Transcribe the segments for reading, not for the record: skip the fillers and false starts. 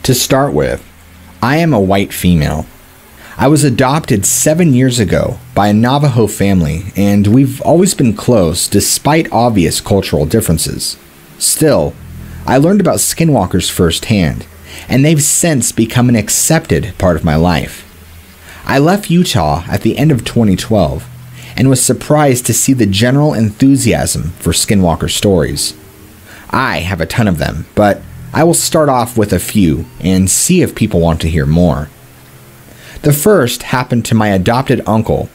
To start with, I am a white female. I was adopted 7 years ago by a Navajo family, and we've always been close despite obvious cultural differences. Still, I learned about skinwalkers firsthand, and they've since become an accepted part of my life. I left Utah at the end of 2012 and was surprised to see the general enthusiasm for skinwalker stories. I have a ton of them, but I will start off with a few and see if people want to hear more. The first happened to my adopted uncle.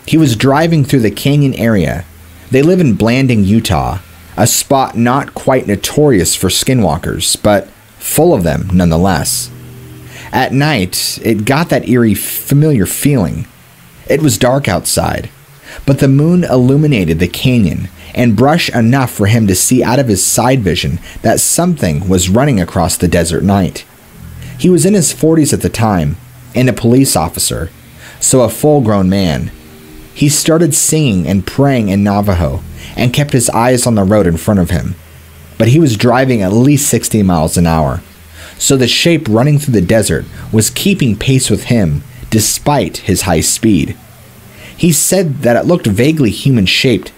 He was driving through the canyon area. They live in Blanding, Utah, a spot not quite notorious for skinwalkers, but full of them nonetheless. At night, it got that eerie, familiar feeling. It was dark outside, but the moon illuminated the canyon and brush enough for him to see out of his side vision that something was running across the desert night. He was in his 40s at the time and a police officer, so a full-grown man. He started singing and praying in Navajo and kept his eyes on the road in front of him. But he was driving at least 60 miles an hour, so the shape running through the desert was keeping pace with him despite his high speed. He said that it looked vaguely human-shaped,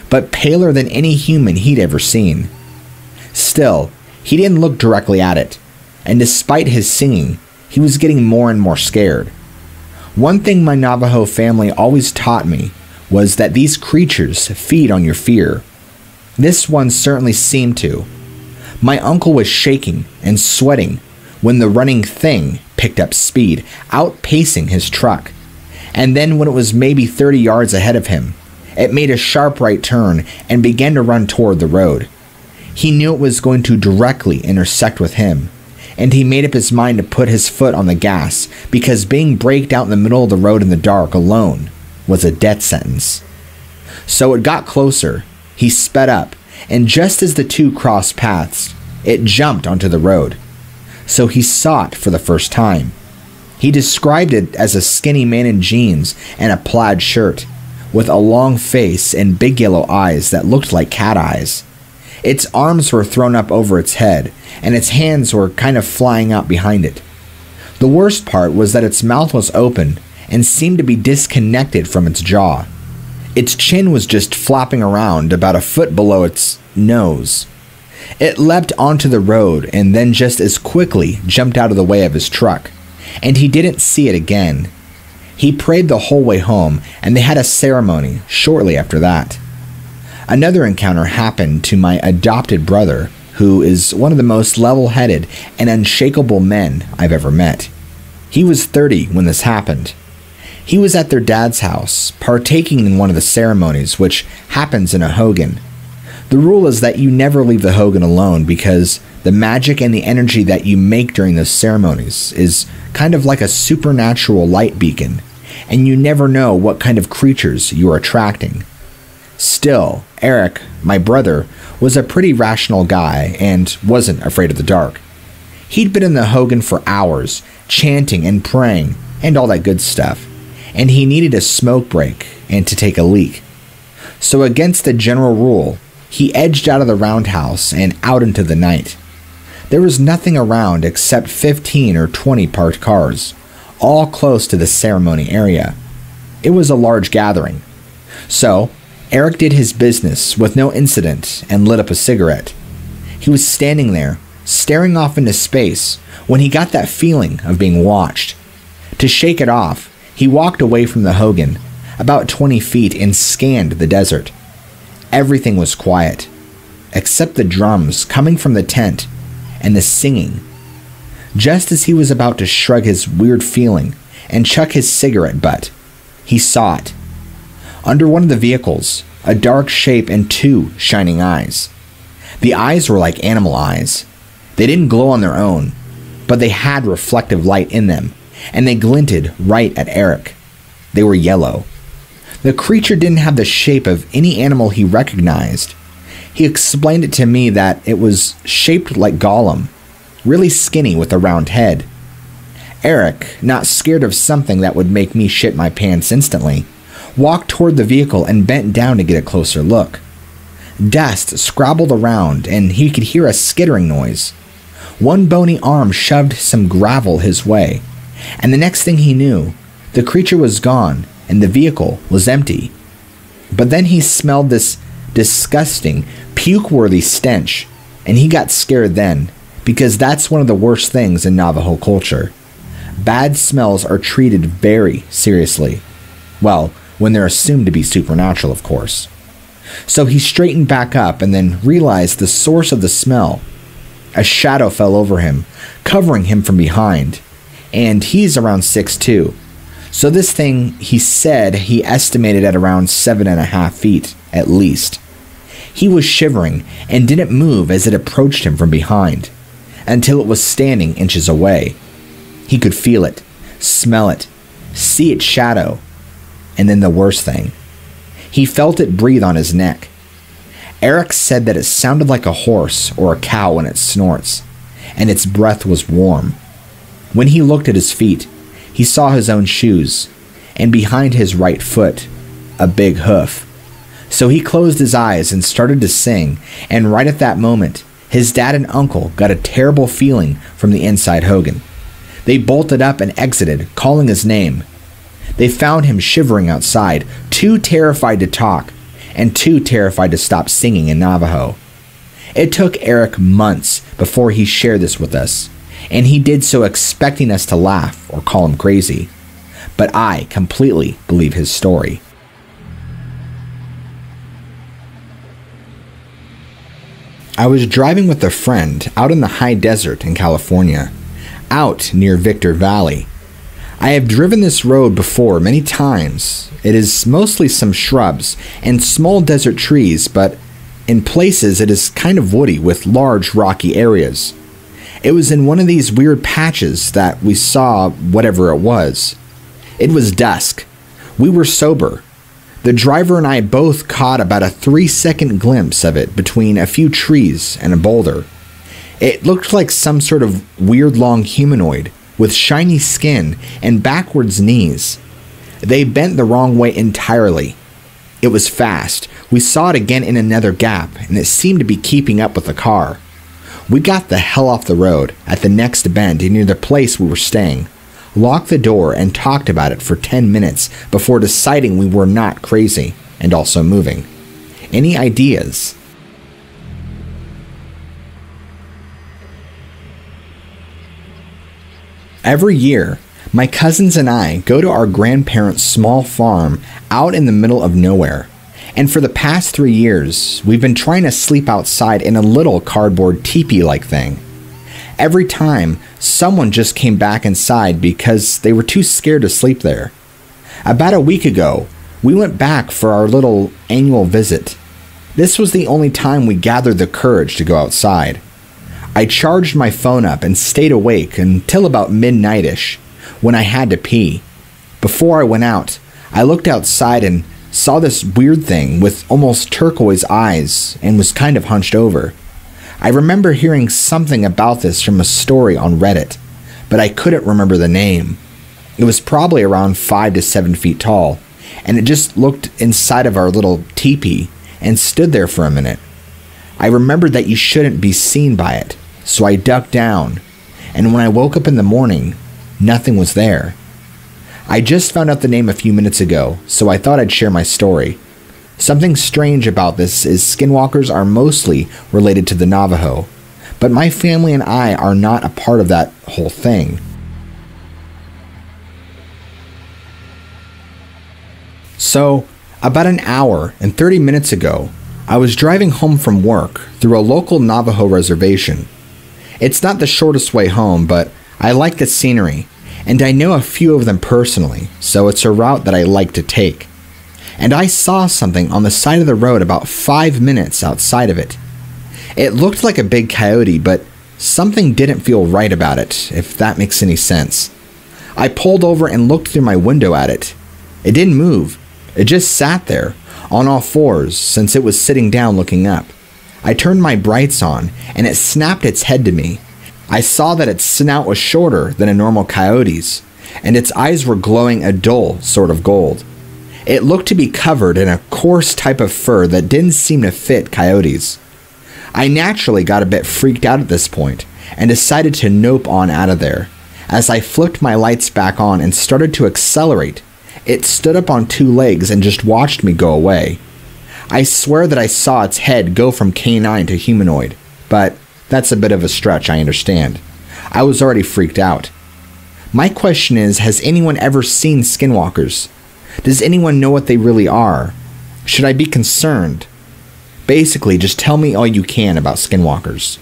but paler than any human he'd ever seen. Still, he didn't look directly at it, and despite his singing, he was getting more and more scared. One thing my Navajo family always taught me was that these creatures feed on your fear. This one certainly seemed to. My uncle was shaking and sweating when the running thing picked up speed, outpacing his truck. And then when it was maybe 30 yards ahead of him, it made a sharp right turn and began to run toward the road. He knew it was going to directly intersect with him, and he made up his mind to put his foot on the gas because being braked out in the middle of the road in the dark alone was a death sentence. So it got closer, he sped up, and just as the two crossed paths, it jumped onto the road. So he saw it for the first time. He described it as a skinny man in jeans and a plaid shirt, with a long face and big yellow eyes that looked like cat eyes. Its arms were thrown up over its head, and its hands were kind of flying out behind it. The worst part was that its mouth was open and seemed to be disconnected from its jaw. Its chin was just flapping around about a foot below its nose. It leapt onto the road and then just as quickly jumped out of the way of his truck, and he didn't see it again. He prayed the whole way home, and they had a ceremony shortly after that. Another encounter happened to my adopted brother, who is one of the most level-headed and unshakable men I've ever met. He was 30 when this happened. He was at their dad's house, partaking in one of the ceremonies, which happens in a hogan. The rule is that you never leave the hogan alone because the magic and the energy that you make during those ceremonies is kind of like a supernatural light beacon, and you never know what kind of creatures you are attracting. Still, Eric, my brother, was a pretty rational guy and wasn't afraid of the dark. He'd been in the hogan for hours, chanting and praying and all that good stuff, and he needed a smoke break and to take a leak. So against the general rule, he edged out of the roundhouse and out into the night. There was nothing around except 15 or 20 parked cars, all close to the ceremony area. It was a large gathering. So, Eric did his business with no incident and lit up a cigarette. He was standing there, staring off into space, when he got that feeling of being watched. To shake it off, he walked away from the hogan, about 20 feet, and scanned the desert. Everything was quiet, except the drums coming from the tent and the singing. Just as he was about to shrug his weird feeling and chuck his cigarette butt, he saw it. Under one of the vehicles, a dark shape and two shining eyes. The eyes were like animal eyes. They didn't glow on their own, but they had reflective light in them, and they glinted right at Eric. They were yellow. The creature didn't have the shape of any animal he recognized. He explained it to me that it was shaped like Gollum, really skinny with a round head. Eric, not scared of something that would make me shit my pants instantly, walked toward the vehicle and bent down to get a closer look. Dust scrabbled around, and he could hear a skittering noise. One bony arm shoved some gravel his way, and the next thing he knew, the creature was gone and the vehicle was empty. But then he smelled this disgusting, puke-worthy stench, and he got scared then, because that's one of the worst things in Navajo culture. Bad smells are treated very seriously. Well, when they're assumed to be supernatural, of course. So he straightened back up and then realized the source of the smell. A shadow fell over him, covering him from behind, and he's around 6'2". So this thing, he said, he estimated at around 7.5 feet, at least. He was shivering and didn't move as it approached him from behind, until it was standing inches away. He could feel it, smell it, see its shadow, and then the worst thing. He felt it breathe on his neck. Eric said that it sounded like a horse or a cow when it snorts, and its breath was warm. When he looked at his feet, he saw his own shoes, and behind his right foot, a big hoof. So he closed his eyes and started to sing, and right at that moment, his dad and uncle got a terrible feeling from the inside Hogan. They bolted up and exited, calling his name. They found him shivering outside, too terrified to talk, and too terrified to stop singing in Navajo. It took Eric months before he shared this with us, and he did so expecting us to laugh or call him crazy. But I completely believe his story. I was driving with a friend out in the high desert in California, out near Victor Valley. I have driven this road before many times. It is mostly some shrubs and small desert trees, but in places it is kind of woody with large rocky areas. It was in one of these weird patches that we saw whatever it was. It was dusk. We were sober. The driver and I both caught about a 3-second glimpse of it between a few trees and a boulder. It looked like some sort of weird long humanoid with shiny skin and backwards knees. They bent the wrong way entirely. It was fast. We saw it again in another gap, and it seemed to be keeping up with the car. We got the hell off the road at the next bend near the place we were staying, locked the door, and talked about it for 10 minutes before deciding we were not crazy and also moving. Any ideas? Every year, my cousins and I go to our grandparents' small farm out in the middle of nowhere. And for the past 3 years, we've been trying to sleep outside in a little cardboard teepee-like thing. Every time, someone just came back inside because they were too scared to sleep there. About a week ago, we went back for our little annual visit. This was the only time we gathered the courage to go outside. I charged my phone up and stayed awake until about midnight-ish, when I had to pee. Before I went out, I looked outside and saw this weird thing with almost turquoise eyes and was kind of hunched over. I remember hearing something about this from a story on Reddit, but I couldn't remember the name. It was probably around 5 to 7 feet tall, and it just looked inside of our little teepee and stood there for a minute. I remembered that you shouldn't be seen by it, so I ducked down, and when I woke up in the morning, nothing was there. I just found out the name a few minutes ago, so I thought I'd share my story. Something strange about this is skinwalkers are mostly related to the Navajo, but my family and I are not a part of that whole thing. So, about an hour and 30 minutes ago, I was driving home from work through a local Navajo reservation. It's not the shortest way home, but I like the scenery, and I know a few of them personally, so it's a route that I like to take. And I saw something on the side of the road about 5 minutes outside of it. It looked like a big coyote, but something didn't feel right about it, if that makes any sense. I pulled over and looked through my window at it. It didn't move. It just sat there, on all fours, since it was sitting down looking up. I turned my brights on, and it snapped its head to me. I saw that its snout was shorter than a normal coyote's, and its eyes were glowing a dull sort of gold. It looked to be covered in a coarse type of fur that didn't seem to fit coyotes. I naturally got a bit freaked out at this point, and decided to nope on out of there. As I flipped my lights back on and started to accelerate, it stood up on two legs and just watched me go away. I swear that I saw its head go from canine to humanoid, but that's a bit of a stretch, I understand. I was already freaked out. My question is, has anyone ever seen skinwalkers? Does anyone know what they really are? Should I be concerned? Basically, just tell me all you can about skinwalkers.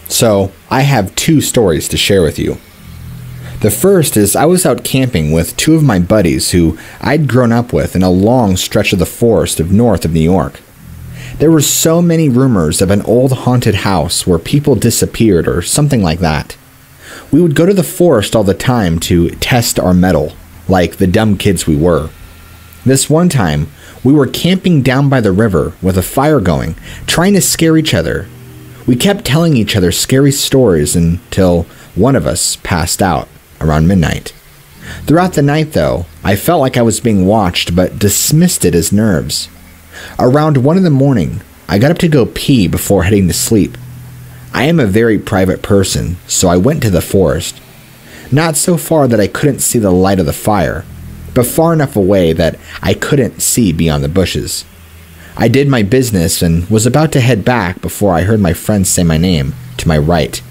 So, I have two stories to share with you. The first is I was out camping with two of my buddies who I'd grown up with in a long stretch of the forest north of New York. There were so many rumors of an old haunted house where people disappeared or something like that. We would go to the forest all the time to test our mettle, like the dumb kids we were. This one time, we were camping down by the river with a fire going, trying to scare each other. We kept telling each other scary stories until one of us passed out around midnight. Throughout the night, though, I felt like I was being watched but dismissed it as nerves. Around 1 in the morning, I got up to go pee before heading to sleep. I am a very private person, so I went to the forest. Not so far that I couldn't see the light of the fire, but far enough away that I couldn't see beyond the bushes. I did my business and was about to head back before I heard my friend say my name to my right.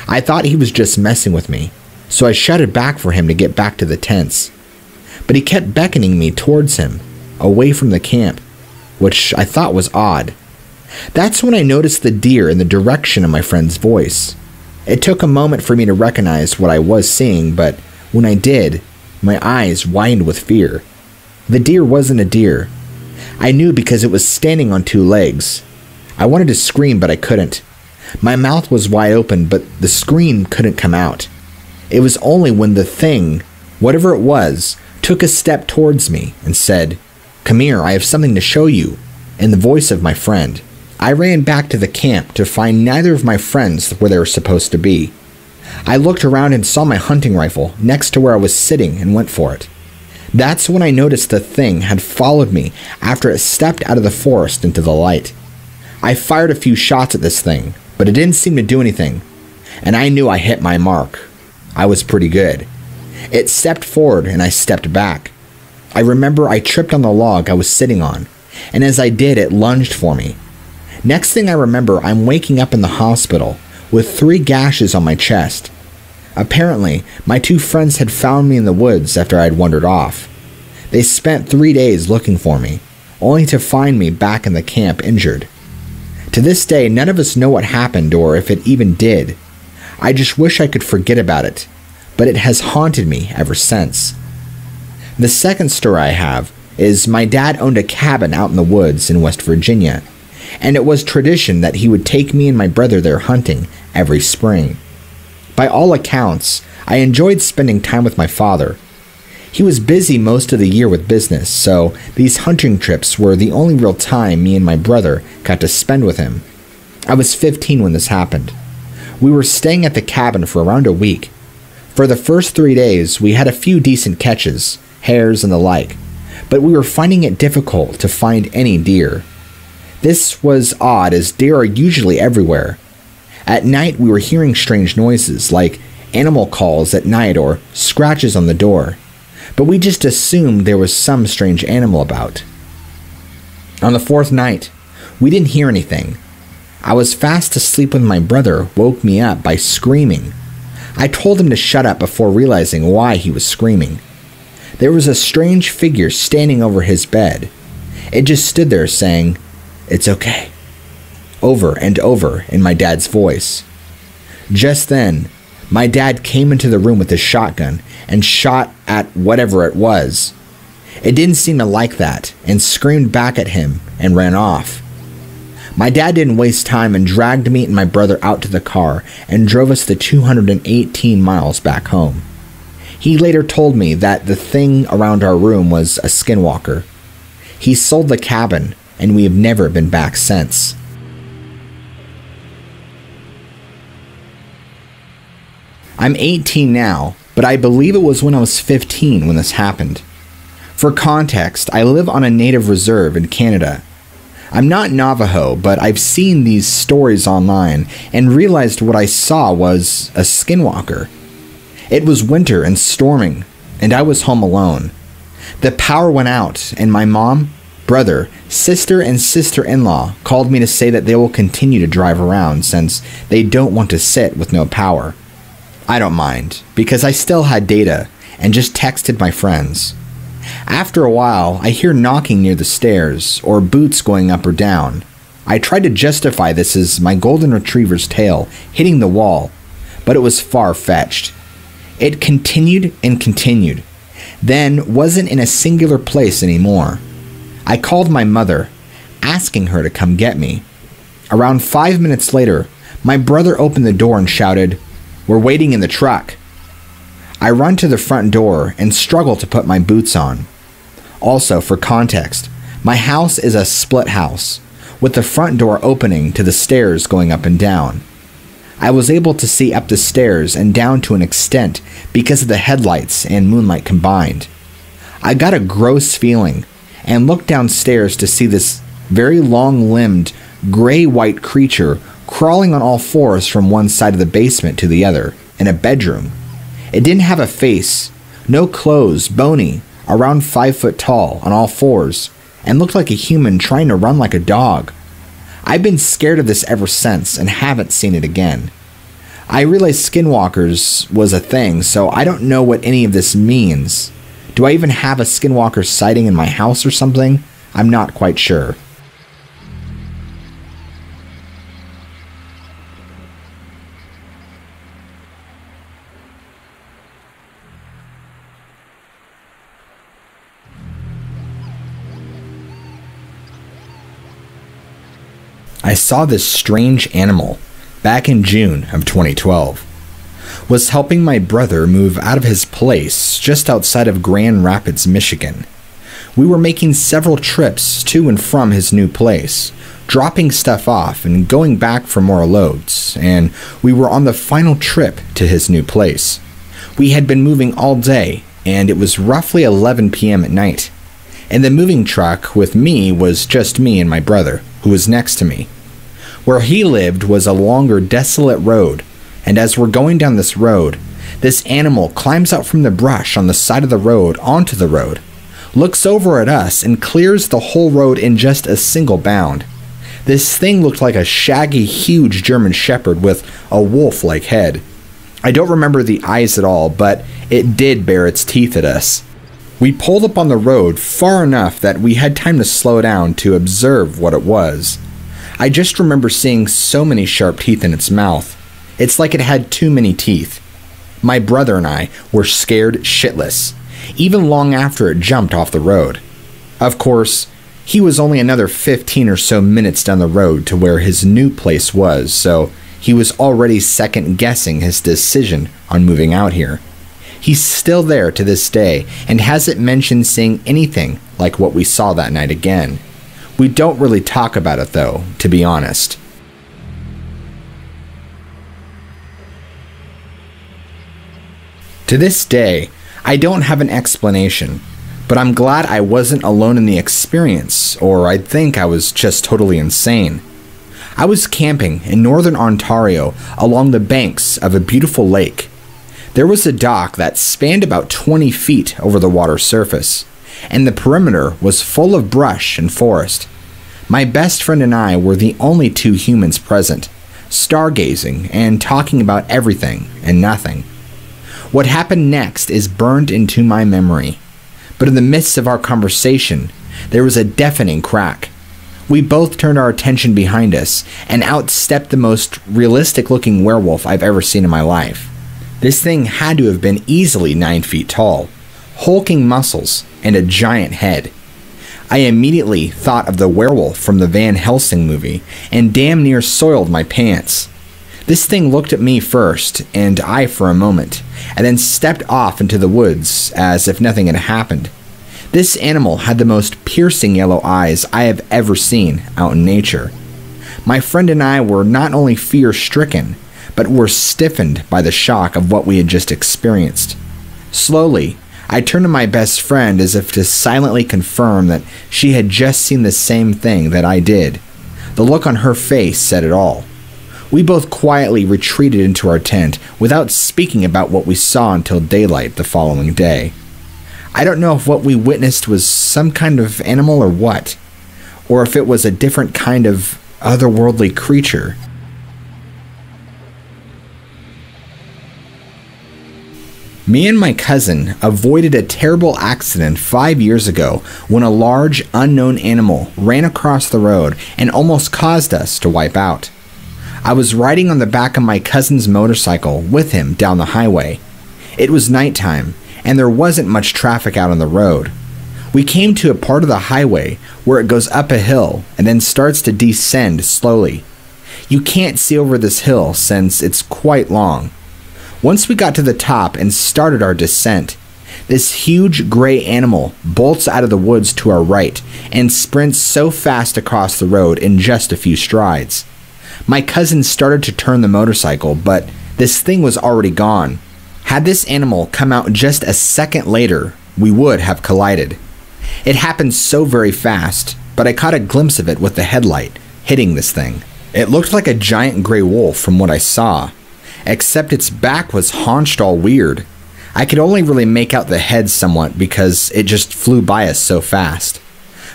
I thought he was just messing with me, so I shouted back for him to get back to the tents. But he kept beckoning me towards him, away from the camp, which I thought was odd. That's when I noticed the deer in the direction of my friend's voice. It took a moment for me to recognize what I was seeing, but when I did, my eyes widened with fear. The deer wasn't a deer. I knew because it was standing on two legs. I wanted to scream, but I couldn't. My mouth was wide open, but the scream couldn't come out. It was only when the thing, whatever it was, took a step towards me and said, "Come here, I have something to show you," in the voice of my friend. I ran back to the camp to find neither of my friends where they were supposed to be. I looked around and saw my hunting rifle next to where I was sitting and went for it. That's when I noticed the thing had followed me after it stepped out of the forest into the light. I fired a few shots at this thing, but it didn't seem to do anything, and I knew I hit my mark. I was pretty good. It stepped forward and I stepped back. I remember I tripped on the log I was sitting on, and as I did, it lunged for me. Next thing I remember, I'm waking up in the hospital with 3 gashes on my chest. Apparently, my 2 friends had found me in the woods after I had wandered off. They spent 3 days looking for me, only to find me back in the camp injured. To this day, none of us know what happened or if it even did. I just wish I could forget about it, but it has haunted me ever since. The second story I have is my dad owned a cabin out in the woods in West Virginia, and it was tradition that he would take me and my brother there hunting every spring. By all accounts, I enjoyed spending time with my father. He was busy most of the year with business, so these hunting trips were the only real time me and my brother got to spend with him. I was 15 when this happened. We were staying at the cabin for around a week. For the first 3 days, we had a few decent catches, hares and the like, but we were finding it difficult to find any deer. This was odd as deer are usually everywhere. At night, we were hearing strange noises like animal calls at night or scratches on the door, but we just assumed there was some strange animal about. On the 4th night, we didn't hear anything. I was fast asleep when my brother woke me up by screaming. I told him to shut up before realizing why he was screaming. There was a strange figure standing over his bed. It just stood there saying, "It's okay," over and over in my dad's voice. Just then, my dad came into the room with his shotgun and shot at whatever it was. It didn't seem to like that and screamed back at him and ran off. My dad didn't waste time and dragged me and my brother out to the car and drove us the 218 miles back home. He later told me that the thing around our room was a skinwalker. He sold the cabin, and we have never been back since. I'm 18 now, but I believe it was when I was 15 when this happened. For context, I live on a native reserve in Canada. I'm not Navajo, but I've seen these stories online and realized what I saw was a skinwalker. It was winter and storming, and I was home alone. The power went out, and my mom, brother, sister, and sister-in-law called me to say that they will continue to drive around since they don't want to sit with no power. I don't mind, because I still had data and just texted my friends. After a while, I hear knocking near the stairs or boots going up or down. I tried to justify this as my golden retriever's tail hitting the wall, but it was far-fetched. It continued and continued, then wasn't in a singular place anymore. I called my mother, asking her to come get me. Around 5 minutes later, my brother opened the door and shouted, "We're waiting in the truck." I run to the front door and struggle to put my boots on. Also, for context, my house is a split house, with the front door opening to the stairs going up and down. I was able to see up the stairs and down to an extent because of the headlights and moonlight combined. I got a gross feeling and looked downstairs to see this very long-limbed, gray-white creature crawling on all fours from one side of the basement to the other, in a bedroom. It didn't have a face, no clothes, bony, around 5 foot tall, on all fours, and looked like a human trying to run like a dog. I've been scared of this ever since and haven't seen it again. I realized skinwalkers was a thing, so I don't know what any of this means. Do I even have a skinwalker sighting in my house or something? I'm not quite sure. I saw this strange animal back in June of 2012. Was helping my brother move out of his place just outside of Grand Rapids, Michigan. We were making several trips to and from his new place, dropping stuff off and going back for more loads, and we were on the final trip to his new place. We had been moving all day, and it was roughly 11 p.m. at night. And the moving truck with me was just me and my brother, who was next to me. Where he lived was a longer, desolate road, and as we're going down this road, this animal climbs out from the brush on the side of the road onto the road, looks over at us, and clears the whole road in just a single bound. This thing looked like a shaggy, huge German Shepherd with a wolf-like head. I don't remember the eyes at all, but it did bare its teeth at us. We pulled up on the road far enough that we had time to slow down to observe what it was. I just remember seeing so many sharp teeth in its mouth. It's like it had too many teeth. My brother and I were scared shitless, even long after it jumped off the road. Of course, he was only another 15 or so minutes down the road to where his new place was, so he was already second-guessing his decision on moving out here. He's still there to this day and hasn't mentioned seeing anything like what we saw that night again. We don't really talk about it though, to be honest. To this day, I don't have an explanation, but I'm glad I wasn't alone in the experience, or I'd think I was just totally insane. I was camping in northern Ontario along the banks of a beautiful lake. There was a dock that spanned about 20 feet over the water surface, and the perimeter was full of brush and forest. My best friend and I were the only two humans present, stargazing and talking about everything and nothing. What happened next is burned into my memory, but in the midst of our conversation, there was a deafening crack. We both turned our attention behind us and out stepped the most realistic-looking werewolf I've ever seen in my life. This thing had to have been easily 9 feet tall, hulking muscles, and a giant head. I immediately thought of the werewolf from the Van Helsing movie and damn near soiled my pants. This thing looked at me first, and I for a moment, and then stepped off into the woods as if nothing had happened. This animal had the most piercing yellow eyes I have ever seen out in nature. My friend and I were not only fear-stricken, but were stiffened by the shock of what we had just experienced. Slowly, I turned to my best friend as if to silently confirm that she had just seen the same thing that I did. The look on her face said it all. We both quietly retreated into our tent without speaking about what we saw until daylight the following day. I don't know if what we witnessed was some kind of animal or what, or if it was a different kind of otherworldly creature. Me and my cousin avoided a terrible accident 5 years ago when a large, unknown animal ran across the road and almost caused us to wipe out. I was riding on the back of my cousin's motorcycle with him down the highway. It was nighttime, and there wasn't much traffic out on the road. We came to a part of the highway where it goes up a hill and then starts to descend slowly. You can't see over this hill since it's quite long. Once we got to the top and started our descent, this huge gray animal bolts out of the woods to our right and sprints so fast across the road in just a few strides. My cousin started to turn the motorcycle, but this thing was already gone. Had this animal come out just a second later, we would have collided. It happened so very fast, but I caught a glimpse of it with the headlight hitting this thing. It looked like a giant gray wolf from what I saw, except its back was haunched all weird. I could only really make out the head somewhat because it just flew by us so fast.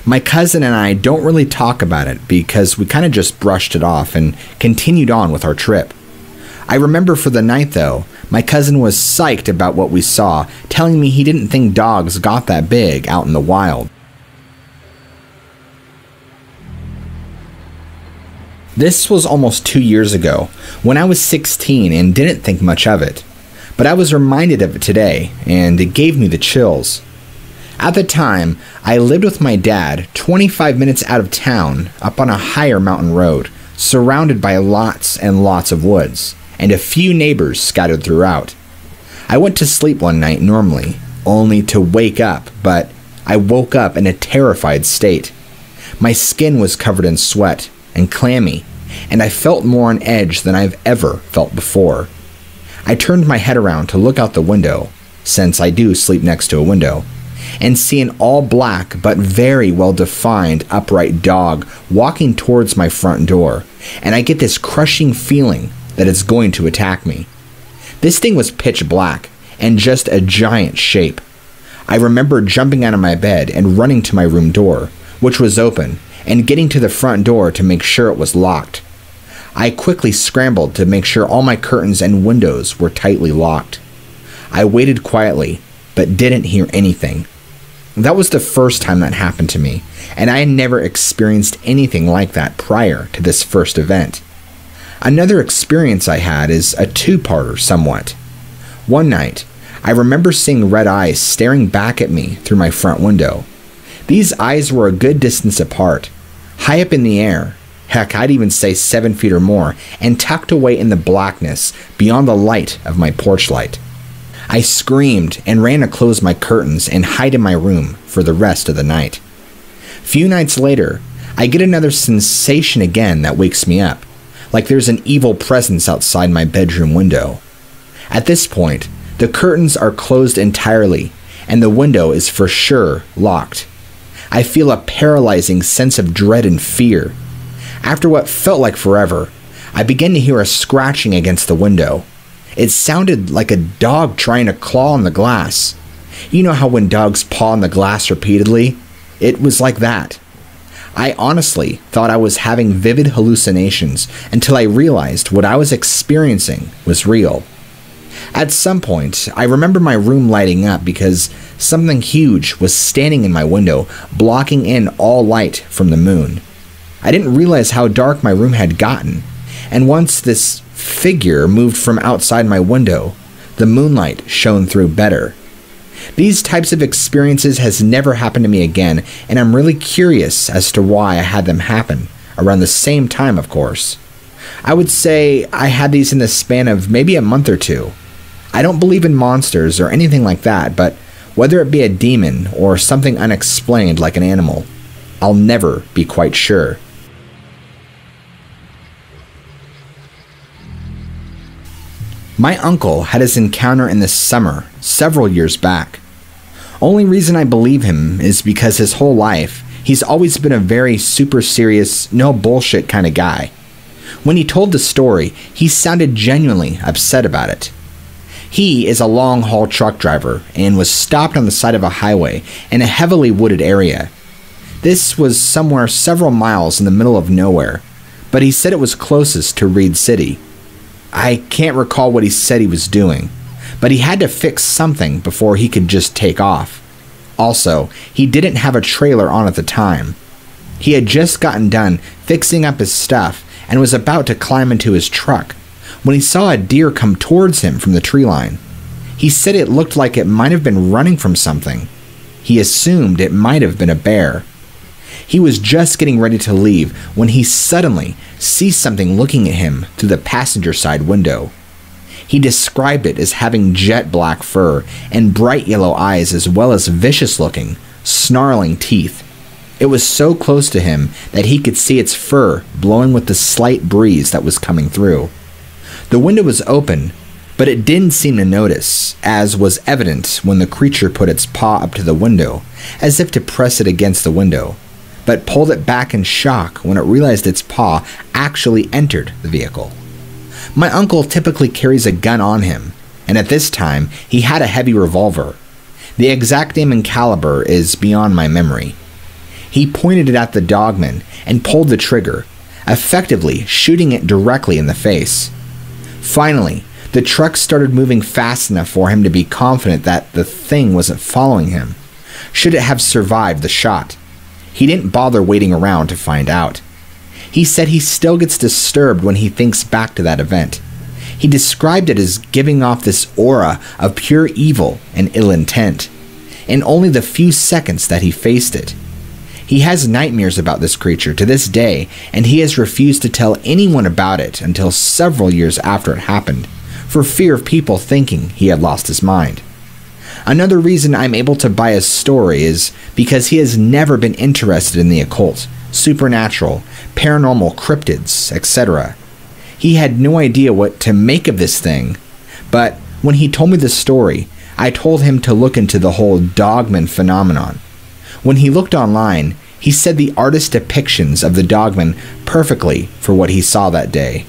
My cousin and I don't really talk about it because we kind of just brushed it off and continued on with our trip. I remember for the night though, my cousin was psyched about what we saw, telling me he didn't think dogs got that big out in the wild. This was almost 2 years ago, when I was 16 and didn't think much of it. But I was reminded of it today, and it gave me the chills. At the time, I lived with my dad 25 minutes out of town up on a higher mountain road, surrounded by lots and lots of woods, and a few neighbors scattered throughout. I went to sleep one night normally, only to wake up, but I woke up in a terrified state. My skin was covered in sweat and clammy, and I felt more on edge than I've ever felt before. I turned my head around to look out the window, since I do sleep next to a window, and see an all black but very well defined upright dog walking towards my front door, and I get this crushing feeling that it's going to attack me. This thing was pitch black and just a giant shape. I remember jumping out of my bed and running to my room door, which was open, and getting to the front door to make sure it was locked. I quickly scrambled to make sure all my curtains and windows were tightly locked. I waited quietly, but didn't hear anything. That was the first time that happened to me, and I had never experienced anything like that prior to this first event. Another experience I had is a two-parter somewhat. One night, I remember seeing red eyes staring back at me through my front window. These eyes were a good distance apart, high up in the air, heck, I'd even say 7 feet or more, and tucked away in the blackness beyond the light of my porch light. I screamed and ran to close my curtains and hide in my room for the rest of the night. Few nights later, I get another sensation again that wakes me up, like there's an evil presence outside my bedroom window. At this point, the curtains are closed entirely, and the window is for sure locked. I feel a paralyzing sense of dread and fear. After what felt like forever, I began to hear a scratching against the window. It sounded like a dog trying to claw on the glass. You know how when dogs paw on the glass repeatedly? It was like that. I honestly thought I was having vivid hallucinations until I realized what I was experiencing was real. At some point, I remember my room lighting up because something huge was standing in my window, blocking in all light from the moon. I didn't realize how dark my room had gotten, and once this figure moved from outside my window, the moonlight shone through better. These types of experiences has never happened to me again, and I'm really curious as to why I had them happen, around the same time, of course. I would say I had these in the span of maybe a month or two. I don't believe in monsters or anything like that, but whether it be a demon or something unexplained like an animal, I'll never be quite sure. My uncle had his encounter in the summer several years back. Only reason I believe him is because his whole life, he's always been a very super serious, no bullshit kind of guy. When he told the story, he sounded genuinely upset about it. He is a long-haul truck driver and was stopped on the side of a highway in a heavily wooded area. This was somewhere several miles in the middle of nowhere, but he said it was closest to Reed City. I can't recall what he said he was doing, but he had to fix something before he could just take off. Also, he didn't have a trailer on at the time. He had just gotten done fixing up his stuff and was about to climb into his truck when he saw a deer come towards him from the tree line. He said it looked like it might have been running from something. He assumed it might have been a bear. He was just getting ready to leave when he suddenly sees something looking at him through the passenger side window. He described it as having jet black fur and bright yellow eyes, as well as vicious looking, snarling teeth. It was so close to him that he could see its fur blowing with the slight breeze that was coming through. The window was open, but it didn't seem to notice, as was evident when the creature put its paw up to the window, as if to press it against the window, but pulled it back in shock when it realized its paw actually entered the vehicle. My uncle typically carries a gun on him, and at this time, he had a heavy revolver. The exact name and caliber is beyond my memory. He pointed it at the Dogman and pulled the trigger, effectively shooting it directly in the face. Finally, the truck started moving fast enough for him to be confident that the thing wasn't following him, should it have survived the shot. He didn't bother waiting around to find out. He said he still gets disturbed when he thinks back to that event. He described it as giving off this aura of pure evil and ill intent, in only the few seconds that he faced it. He has nightmares about this creature to this day, and he has refused to tell anyone about it until several years after it happened, for fear of people thinking he had lost his mind. Another reason I'm able to buy his story is because he has never been interested in the occult, supernatural, paranormal cryptids, etc. He had no idea what to make of this thing, but when he told me the story, I told him to look into the whole Dogman phenomenon. When he looked online, he said the artist's depictions of the Dogman perfectly for what he saw that day.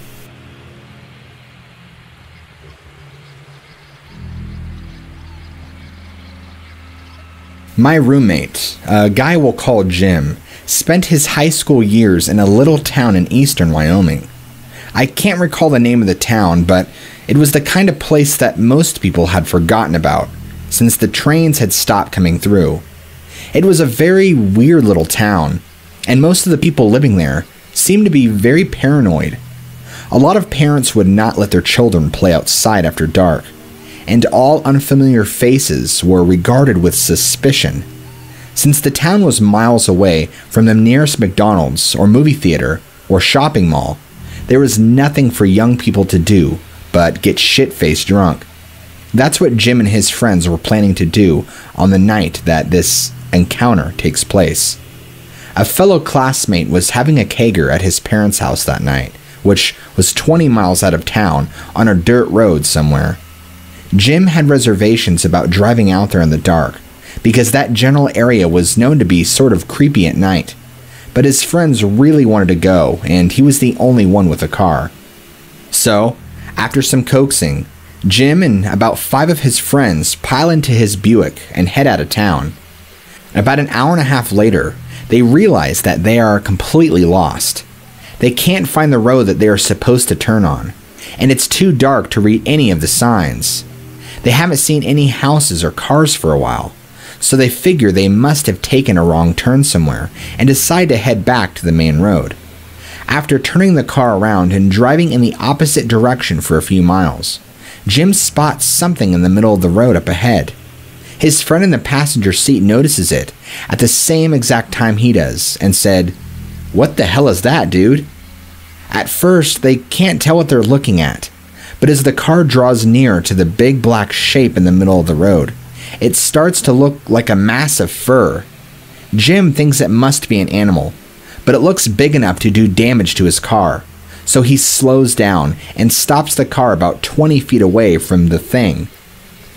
My roommate, a guy we'll call Jim, spent his high school years in a little town in eastern Wyoming. I can't recall the name of the town, but it was the kind of place that most people had forgotten about, since the trains had stopped coming through. It was a very weird little town, and most of the people living there seemed to be very paranoid. A lot of parents would not let their children play outside after dark, and all unfamiliar faces were regarded with suspicion. Since the town was miles away from the nearest McDonald's or movie theater or shopping mall, there was nothing for young people to do but get shit-faced drunk. That's what Jim and his friends were planning to do on the night that this encounter takes place. A fellow classmate was having a kegger at his parents' house that night, which was 20 miles out of town on a dirt road somewhere. Jim had reservations about driving out there in the dark, because that general area was known to be sort of creepy at night, but his friends really wanted to go, and he was the only one with a car. So, after some coaxing, Jim and about 5 of his friends pile into his Buick and head out of town. About an hour and a half later, they realize that they are completely lost. They can't find the road that they are supposed to turn on, and it's too dark to read any of the signs. They haven't seen any houses or cars for a while, so they figure they must have taken a wrong turn somewhere and decide to head back to the main road. After turning the car around and driving in the opposite direction for a few miles, Jim spots something in the middle of the road up ahead. His friend in the passenger seat notices it at the same exact time he does and said, "What the hell is that, dude?" At first, they can't tell what they're looking at, but as the car draws near to the big black shape in the middle of the road, it starts to look like a mass of fur. Jim thinks it must be an animal, but it looks big enough to do damage to his car, so he slows down and stops the car about 20 feet away from the thing.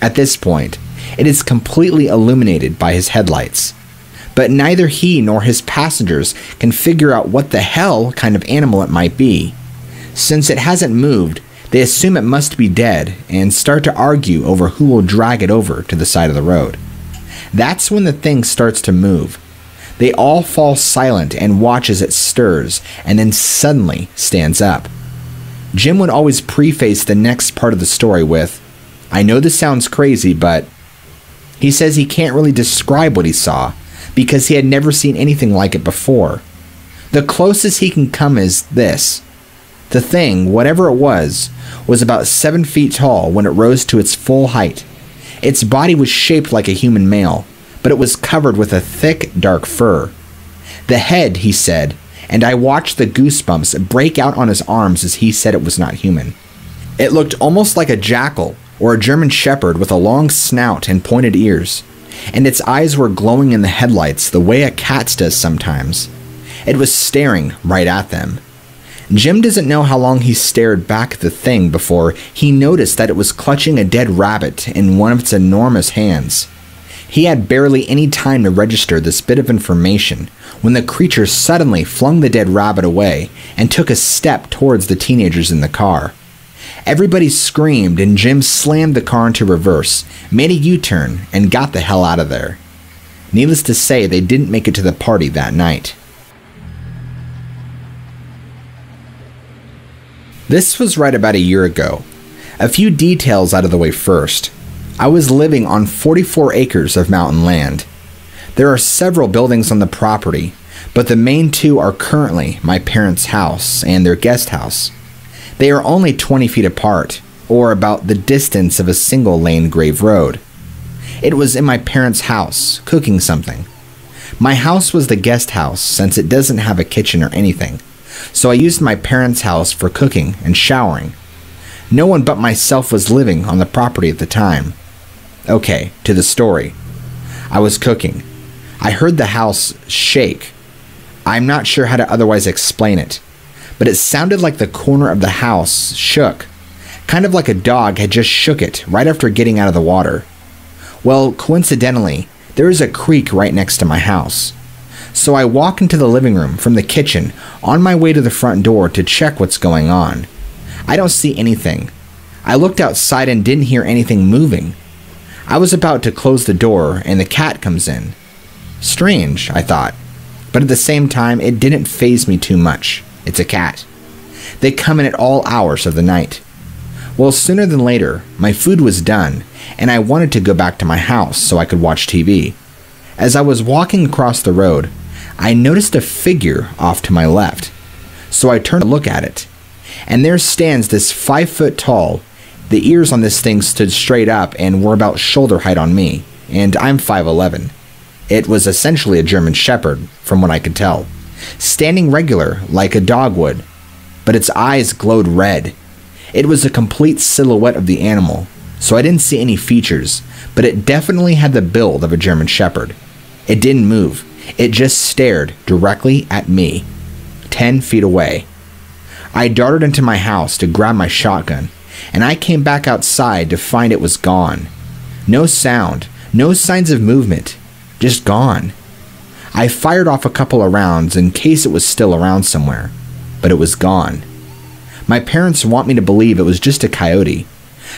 At this point, It is completely illuminated by his headlights. But neither he nor his passengers can figure out what the hell kind of animal it might be. Since it hasn't moved, they assume it must be dead and start to argue over who will drag it over to the side of the road. That's when the thing starts to move. They all fall silent and watch as it stirs and then suddenly stands up. Jim would always preface the next part of the story with, "I know this sounds crazy, but..." He says he can't really describe what he saw because he had never seen anything like it before. The closest he can come is this. The thing, whatever it was about 7 feet tall when it rose to its full height. Its body was shaped like a human male, but it was covered with a thick, dark fur. The head, he said, and I watched the goosebumps break out on his arms as he said it was not human. It looked almost like a jackal or a German shepherd with a long snout and pointed ears, and its eyes were glowing in the headlights the way a cat's does sometimes. It was staring right at them. Jim doesn't know how long he stared back at the thing before he noticed that it was clutching a dead rabbit in one of its enormous hands. He had barely any time to register this bit of information when the creature suddenly flung the dead rabbit away and took a step towards the teenagers in the car. Everybody screamed and Jim slammed the car into reverse, made a U-turn, and got the hell out of there. Needless to say, they didn't make it to the party that night. This was right about a year ago. A few details out of the way first. I was living on 44 acres of mountain land. There are several buildings on the property, but the main two are currently my parents' house and their guest house. They are only 20 feet apart, or about the distance of a single-lane grave road. It was in my parents' house, cooking something. My house was the guest house since it doesn't have a kitchen or anything, so I used my parents' house for cooking and showering. No one but myself was living on the property at the time. Okay, to the story. I was cooking. I heard the house shake. I'm not sure how to otherwise explain it, but it sounded like the corner of the house shook, kind of like a dog had just shook it right after getting out of the water. Well, coincidentally, there is a creek right next to my house. So I walk into the living room from the kitchen on my way to the front door to check what's going on. I don't see anything. I looked outside and didn't hear anything moving. I was about to close the door and the cat comes in. Strange, I thought, but at the same time it didn't faze me too much. It's a cat. They come in at all hours of the night. Well, sooner than later, my food was done and I wanted to go back to my house so I could watch TV. As I was walking across the road, I noticed a figure off to my left, so I turned to look at it, and there stands this 5 foot tall. The ears on this thing stood straight up and were about shoulder height on me, and I'm 5'11". It was essentially a German shepherd, from what I could tell, standing regular like a dog would, but its eyes glowed red. It was a complete silhouette of the animal, so I didn't see any features, but it definitely had the build of a German shepherd. It didn't move. It just stared directly at me, 10 feet away. I darted into my house to grab my shotgun, and I came back outside to find it was gone. No sound, no signs of movement, just gone. I fired off a couple of rounds in case it was still around somewhere, but it was gone. My parents want me to believe it was just a coyote.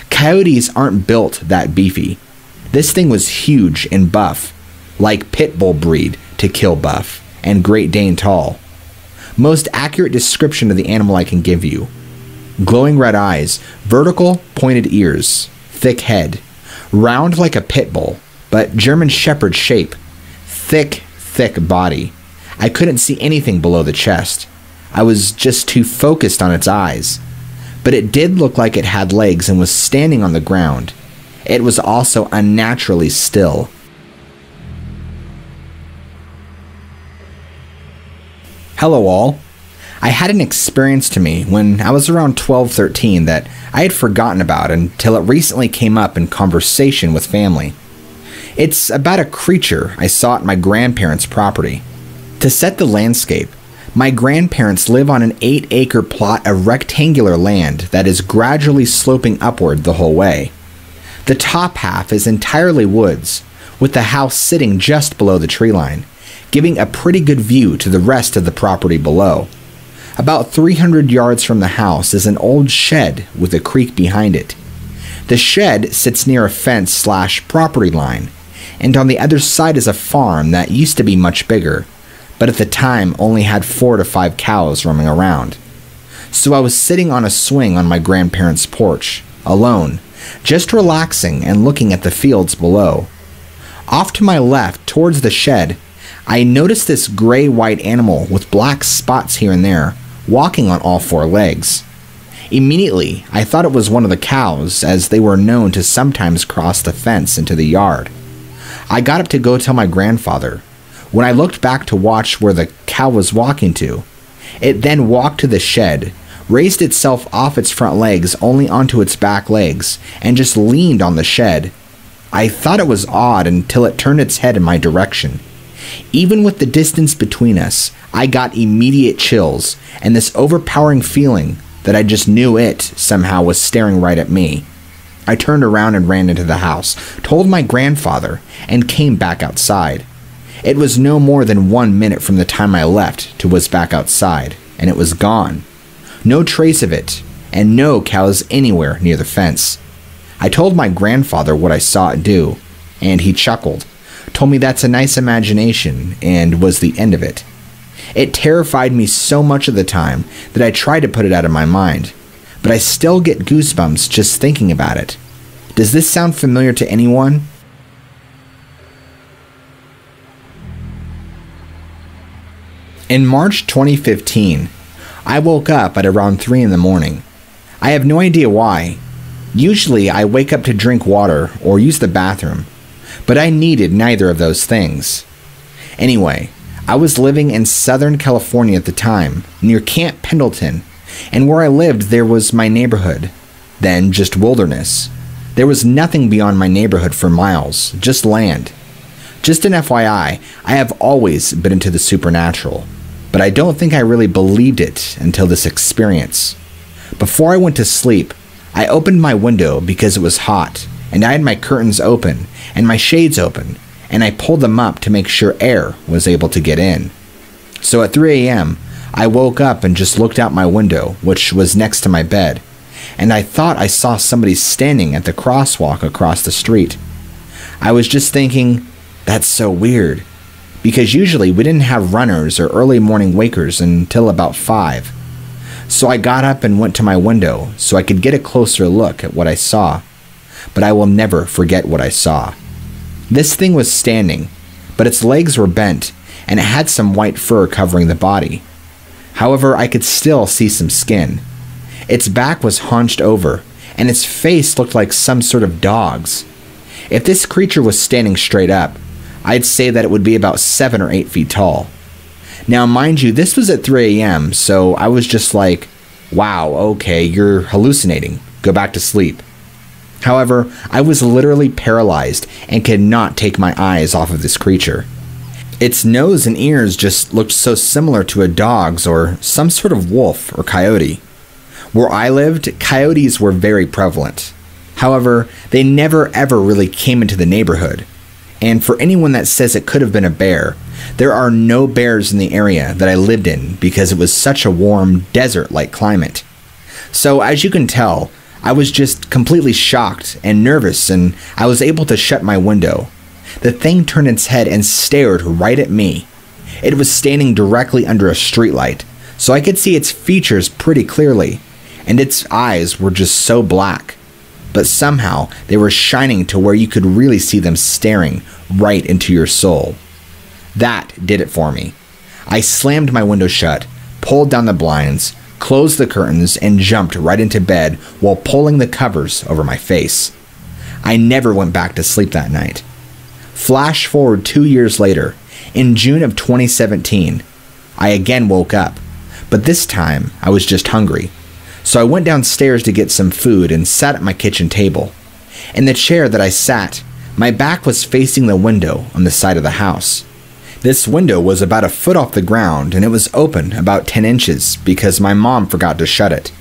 Coyotes aren't built that beefy. This thing was huge and buff, like pit bull breed to kill buff, and Great Dane tall. Most accurate description of the animal I can give you. Glowing red eyes, vertical pointed ears, thick head, round like a pit bull, but German shepherd shape, thick body. I couldn't see anything below the chest. I was just too focused on its eyes. But it did look like it had legs and was standing on the ground. It was also unnaturally still. Hello all. I had an experience to me when I was around 12-13 that I had forgotten about until it recently came up in conversation with family. It's about a creature I saw at my grandparents' property. To set the landscape, my grandparents live on an 8-acre plot of rectangular land that is gradually sloping upward the whole way. The top half is entirely woods, with the house sitting just below the tree line, giving a pretty good view to the rest of the property below. About 300 yards from the house is an old shed with a creek behind it. The shed sits near a fence/property line, and on the other side is a farm that used to be much bigger, but at the time only had 4 to 5 cows roaming around. So I was sitting on a swing on my grandparents' porch, alone, just relaxing and looking at the fields below. Off to my left, towards the shed, I noticed this gray-white animal with black spots here and there, walking on all 4 legs. Immediately, I thought it was one of the cows, as they were known to sometimes cross the fence into the yard. I got up to go tell my grandfather. When I looked back to watch where the cow was walking to, it then walked to the shed, raised itself off its front legs only onto its back legs, and just leaned on the shed. I thought it was odd until it turned its head in my direction. Even with the distance between us, I got immediate chills and this overpowering feeling that I just knew it somehow was staring right at me. I turned around and ran into the house, told my grandfather, and came back outside. It was no more than 1 minute from the time I left to was back outside, and it was gone. No trace of it, and no cows anywhere near the fence. I told my grandfather what I saw it do, and he chuckled, told me that's a nice imagination, and was the end of it. It terrified me so much of the time that I tried to put it out of my mind, but I still get goosebumps just thinking about it. Does this sound familiar to anyone? In March 2015, I woke up at around 3 in the morning. I have no idea why. Usually I wake up to drink water or use the bathroom, but I needed neither of those things. Anyway, I was living in Southern California at the time, near Camp Pendleton, and where I lived there was my neighborhood, then just wilderness. There was nothing beyond my neighborhood for miles, just land. Just an FYI, I have always been into the supernatural, but I don't think I really believed it until this experience. Before I went to sleep, I opened my window because it was hot, and I had my curtains open and my shades open, and I pulled them up to make sure air was able to get in. So at 3 a.m., I woke up and just looked out my window, which was next to my bed, and I thought I saw somebody standing at the crosswalk across the street. I was just thinking, that's so weird, because usually we didn't have runners or early morning wakers until about 5. So I got up and went to my window so I could get a closer look at what I saw, but I will never forget what I saw. This thing was standing, but its legs were bent, and it had some white fur covering the body. However, I could still see some skin. Its back was hunched over, and its face looked like some sort of dog's. If this creature was standing straight up, I'd say that it would be about 7 or 8 feet tall. Now, mind you, this was at 3 a.m., so I was just like, wow, okay, you're hallucinating. Go back to sleep. However, I was literally paralyzed and could not take my eyes off of this creature. Its nose and ears just looked so similar to a dog's or some sort of wolf or coyote. Where I lived, coyotes were very prevalent. However, they never ever really came into the neighborhood. And for anyone that says it could have been a bear, there are no bears in the area that I lived in because it was such a warm, desert-like climate. So as you can tell, I was just completely shocked and nervous, and I was able to shut my window. The thing turned its head and stared right at me. It was standing directly under a streetlight, so I could see its features pretty clearly, and its eyes were just so black. But somehow they were shining to where you could really see them staring right into your soul. That did it for me. I slammed my window shut, pulled down the blinds, closed the curtains, and jumped right into bed while pulling the covers over my face. I never went back to sleep that night. Flash forward 2 years later, in June of 2017, I again woke up, but this time I was just hungry. So I went downstairs to get some food and sat at my kitchen table. In the chair that I sat, my back was facing the window on the side of the house. This window was about a foot off the ground, and it was open about 10 inches because my mom forgot to shut it.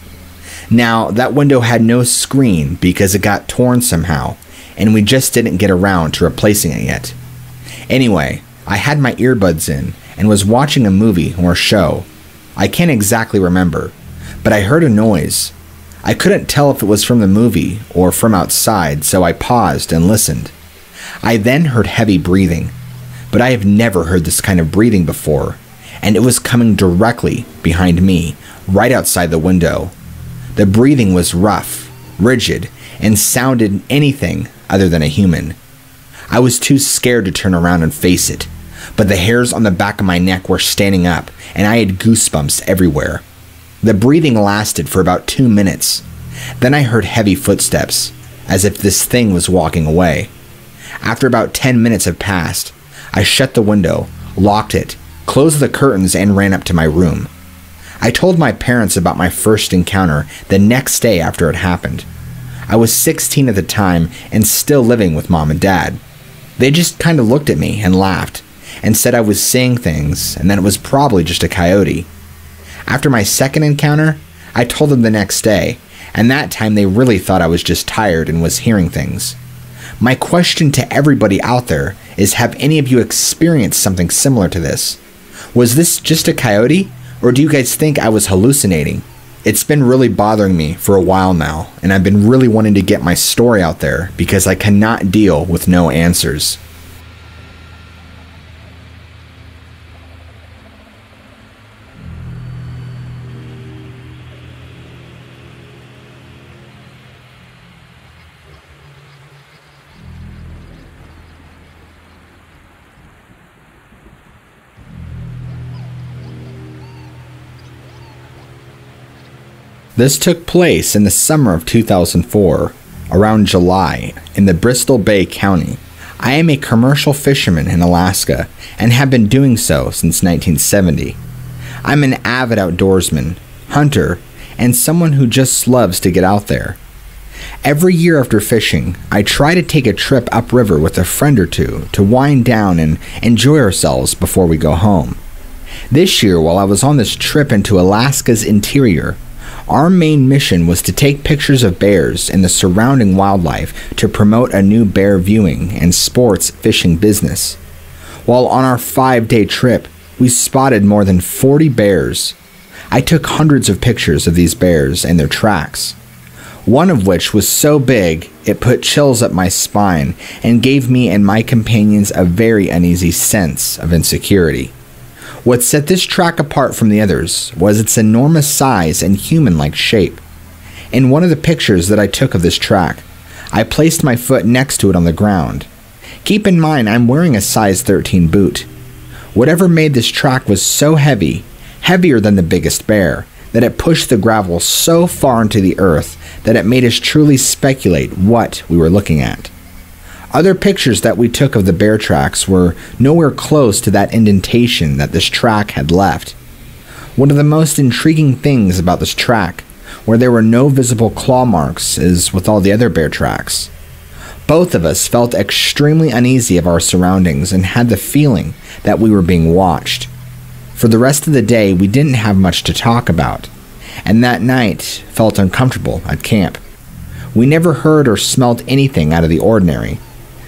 Now, that window had no screen because it got torn somehow, and we just didn't get around to replacing it yet. Anyway, I had my earbuds in and was watching a movie or show. I can't exactly remember, but I heard a noise. I couldn't tell if it was from the movie or from outside, so I paused and listened. I then heard heavy breathing, but I have never heard this kind of breathing before, and it was coming directly behind me, right outside the window. The breathing was rough, rigid, and sounded anything other than a human. I was too scared to turn around and face it, but the hairs on the back of my neck were standing up, and I had goosebumps everywhere. The breathing lasted for about 2 minutes. Then I heard heavy footsteps, as if this thing was walking away. After about 10 minutes had passed, I shut the window, locked it, closed the curtains, and ran up to my room. I told my parents about my first encounter the next day after it happened. I was 16 at the time and still living with mom and dad. They just kind of looked at me and laughed and said I was seeing things and that it was probably just a coyote. After my second encounter, I told them the next day, and that time they really thought I was just tired and was hearing things. My question to everybody out there is, have any of you experienced something similar to this? Was this just a coyote, or do you guys think I was hallucinating? It's been really bothering me for a while now, and I've been really wanting to get my story out there because I cannot deal with no answers. This took place in the summer of 2004, around July, in the Bristol Bay County. I am a commercial fisherman in Alaska and have been doing so since 1970. I'm an avid outdoorsman, hunter, and someone who just loves to get out there. Every year after fishing, I try to take a trip upriver with a friend or two to wind down and enjoy ourselves before we go home. This year, while I was on this trip into Alaska's interior, our main mission was to take pictures of bears and the surrounding wildlife to promote a new bear viewing and sports fishing business. While on our 5-day trip, we spotted more than 40 bears. I took hundreds of pictures of these bears and their tracks. One of which was so big it put chills up my spine and gave me and my companions a very uneasy sense of insecurity. What set this track apart from the others was its enormous size and human-like shape. In one of the pictures that I took of this track, I placed my foot next to it on the ground. Keep in mind I'm wearing a size 13 boot. Whatever made this track was so heavy, heavier than the biggest bear, that it pushed the gravel so far into the earth that it made us truly speculate what we were looking at. Other pictures that we took of the bear tracks were nowhere close to that indentation that this track had left. One of the most intriguing things about this track, where there were no visible claw marks, is with all the other bear tracks. Both of us felt extremely uneasy of our surroundings and had the feeling that we were being watched. For the rest of the day, we didn't have much to talk about, and that night felt uncomfortable at camp. We never heard or smelt anything out of the ordinary.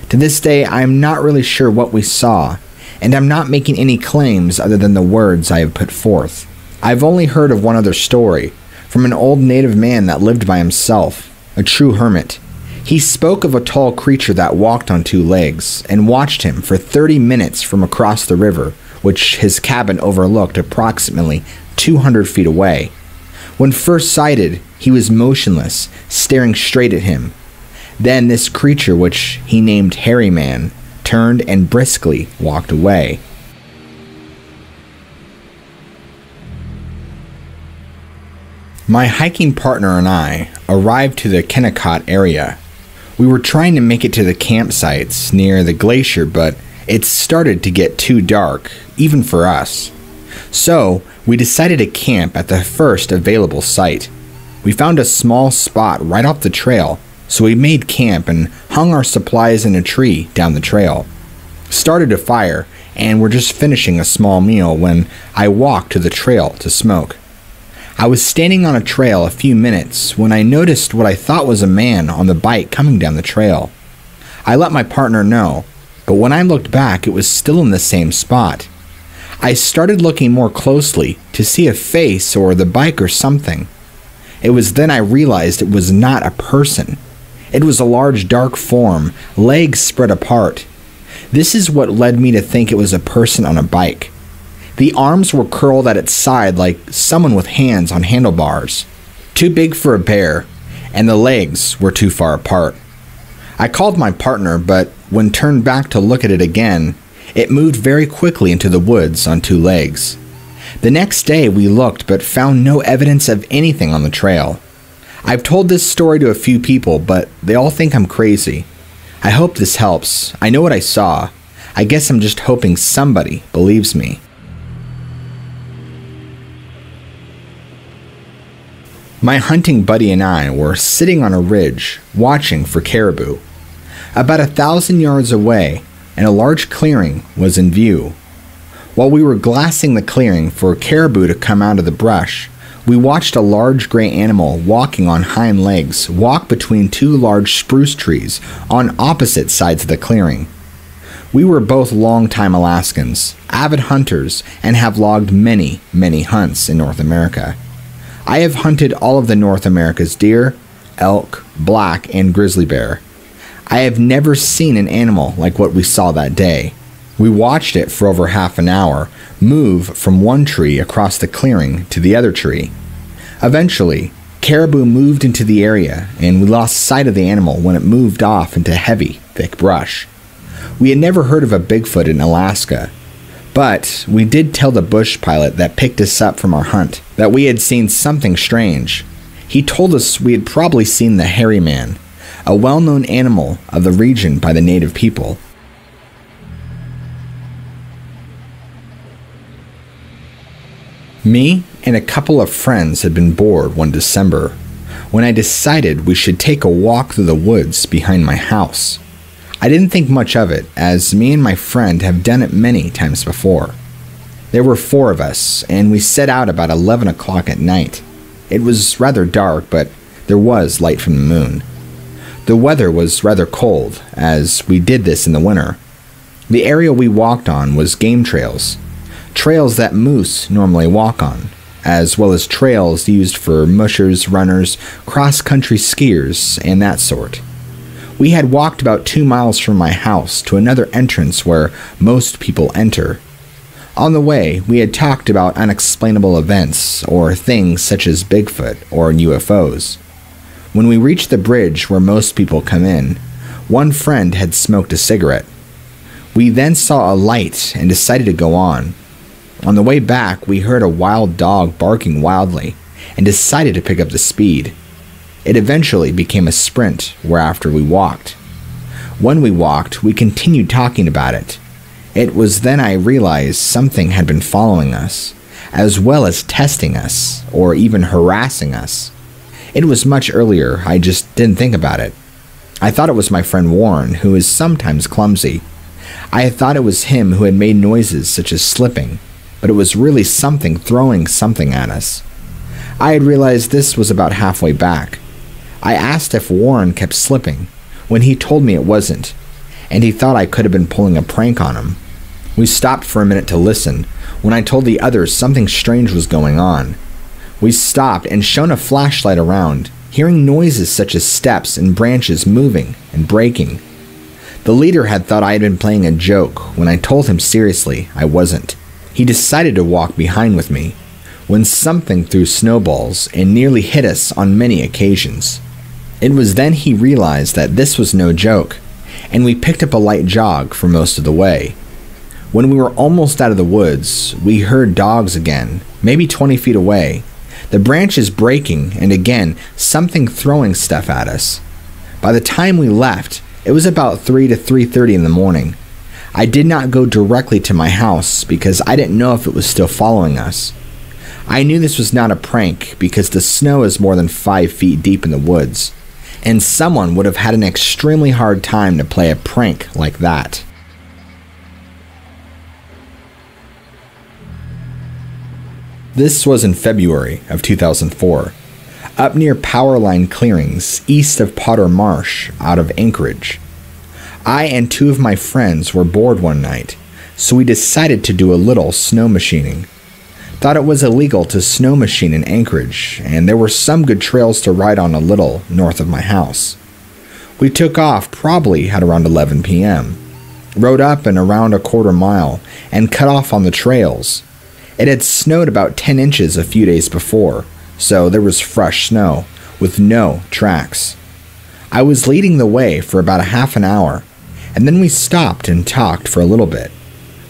To this day, I am not really sure what we saw, and I'm not making any claims other than the words I have put forth. I've only heard of one other story, from an old native man that lived by himself, a true hermit. He spoke of a tall creature that walked on 2 legs, and watched him for 30 minutes from across the river, which his cabin overlooked approximately 200 feet away. When first sighted, he was motionless, staring straight at him. Then this creature, which he named Hairy Man, turned and briskly walked away. My hiking partner and I arrived to the Kennecott area. We were trying to make it to the campsites near the glacier, but it started to get too dark, even for us. So, we decided to camp at the first available site. We found a small spot right off the trail, so we made camp and hung our supplies in a tree down the trail. Started a fire, and were just finishing a small meal when I walked to the trail to smoke. I was standing on a trail a few minutes when I noticed what I thought was a man on the bike coming down the trail. I let my partner know, but when I looked back, it was still in the same spot. I started looking more closely to see a face or the bike or something. It was then I realized it was not a person. It was a large dark form, legs spread apart. This is what led me to think it was a person on a bike. The arms were curled at its side like someone with hands on handlebars. Too big for a bear, and the legs were too far apart. I called my partner, but when turned back to look at it again, it moved very quickly into the woods on two legs. The next day we looked but found no evidence of anything on the trail. I've told this story to a few people, but they all think I'm crazy. I hope this helps. I know what I saw. I guess I'm just hoping somebody believes me. My hunting buddy and I were sitting on a ridge, watching for caribou. About 1,000 yards away, and a large clearing was in view. While we were glassing the clearing for caribou to come out of the brush, we watched a large gray animal walking on hind legs walk between two large spruce trees on opposite sides of the clearing. We were both longtime Alaskans, avid hunters, and have logged many, many hunts in North America. I have hunted all of the North America's deer, elk, black, and grizzly bear. I have never seen an animal like what we saw that day. We watched it for over half an hour move from one tree across the clearing to the other tree. Eventually, caribou moved into the area and we lost sight of the animal when it moved off into heavy, thick brush. We had never heard of a Bigfoot in Alaska, but we did tell the bush pilot that picked us up from our hunt that we had seen something strange. He told us we had probably seen the hairy man, a well-known animal of the region by the native people. Me and a couple of friends had been bored one December when I decided we should take a walk through the woods behind my house. I didn't think much of it, as me and my friend have done it many times before. There were 4 of us, and we set out about 11 o'clock at night. It was rather dark, but there was light from the moon. The weather was rather cold, as we did this in the winter. The area we walked on was game trails, trails that moose normally walk on, as well as trails used for mushers, runners, cross-country skiers, and that sort. We had walked about 2 miles from my house to another entrance where most people enter. On the way, we had talked about unexplainable events or things such as Bigfoot or UFOs. When we reached the bridge where most people come in, one friend had smoked a cigarette. We then saw a light and decided to go on. On the way back, we heard a wild dog barking wildly and decided to pick up the speed. It eventually became a sprint whereafter we walked. When we walked, we continued talking about it. It was then I realized something had been following us, as well as testing us, or even harassing us. It was much earlier, I just didn't think about it. I thought it was my friend Warren, who is sometimes clumsy. I had thought it was him who had made noises such as slipping, but it was really something throwing something at us. I had realized this was about halfway back. I asked if Warren kept slipping, when he told me it wasn't, and he thought I could have been pulling a prank on him. We stopped for a minute to listen, when I told the others something strange was going on. We stopped and shone a flashlight around, hearing noises such as steps and branches moving and breaking. The leader had thought I had been playing a joke when I told him seriously I wasn't. He decided to walk behind with me, when something threw snowballs and nearly hit us on many occasions. It was then he realized that this was no joke, and we picked up a light jog for most of the way. When we were almost out of the woods, we heard dogs again, maybe 20 feet away, the branches breaking and again something throwing stuff at us. By the time we left, it was about 3 to 3:30 in the morning. I did not go directly to my house because I didn't know if it was still following us. I knew this was not a prank because the snow is more than 5 feet deep in the woods, and someone would have had an extremely hard time to play a prank like that. This was in February of 2004, up near Powerline Clearings east of Potter Marsh out of Anchorage. I and two of my friends were bored one night, so we decided to do a little snow machining. Thought it was illegal to snow machine in Anchorage, and there were some good trails to ride on a little north of my house. We took off probably at around 11 p.m., rode up and around a quarter mile, and cut off on the trails. It had snowed about 10 inches a few days before, so there was fresh snow, with no tracks. I was leading the way for about a half an hour, and then we stopped and talked for a little bit.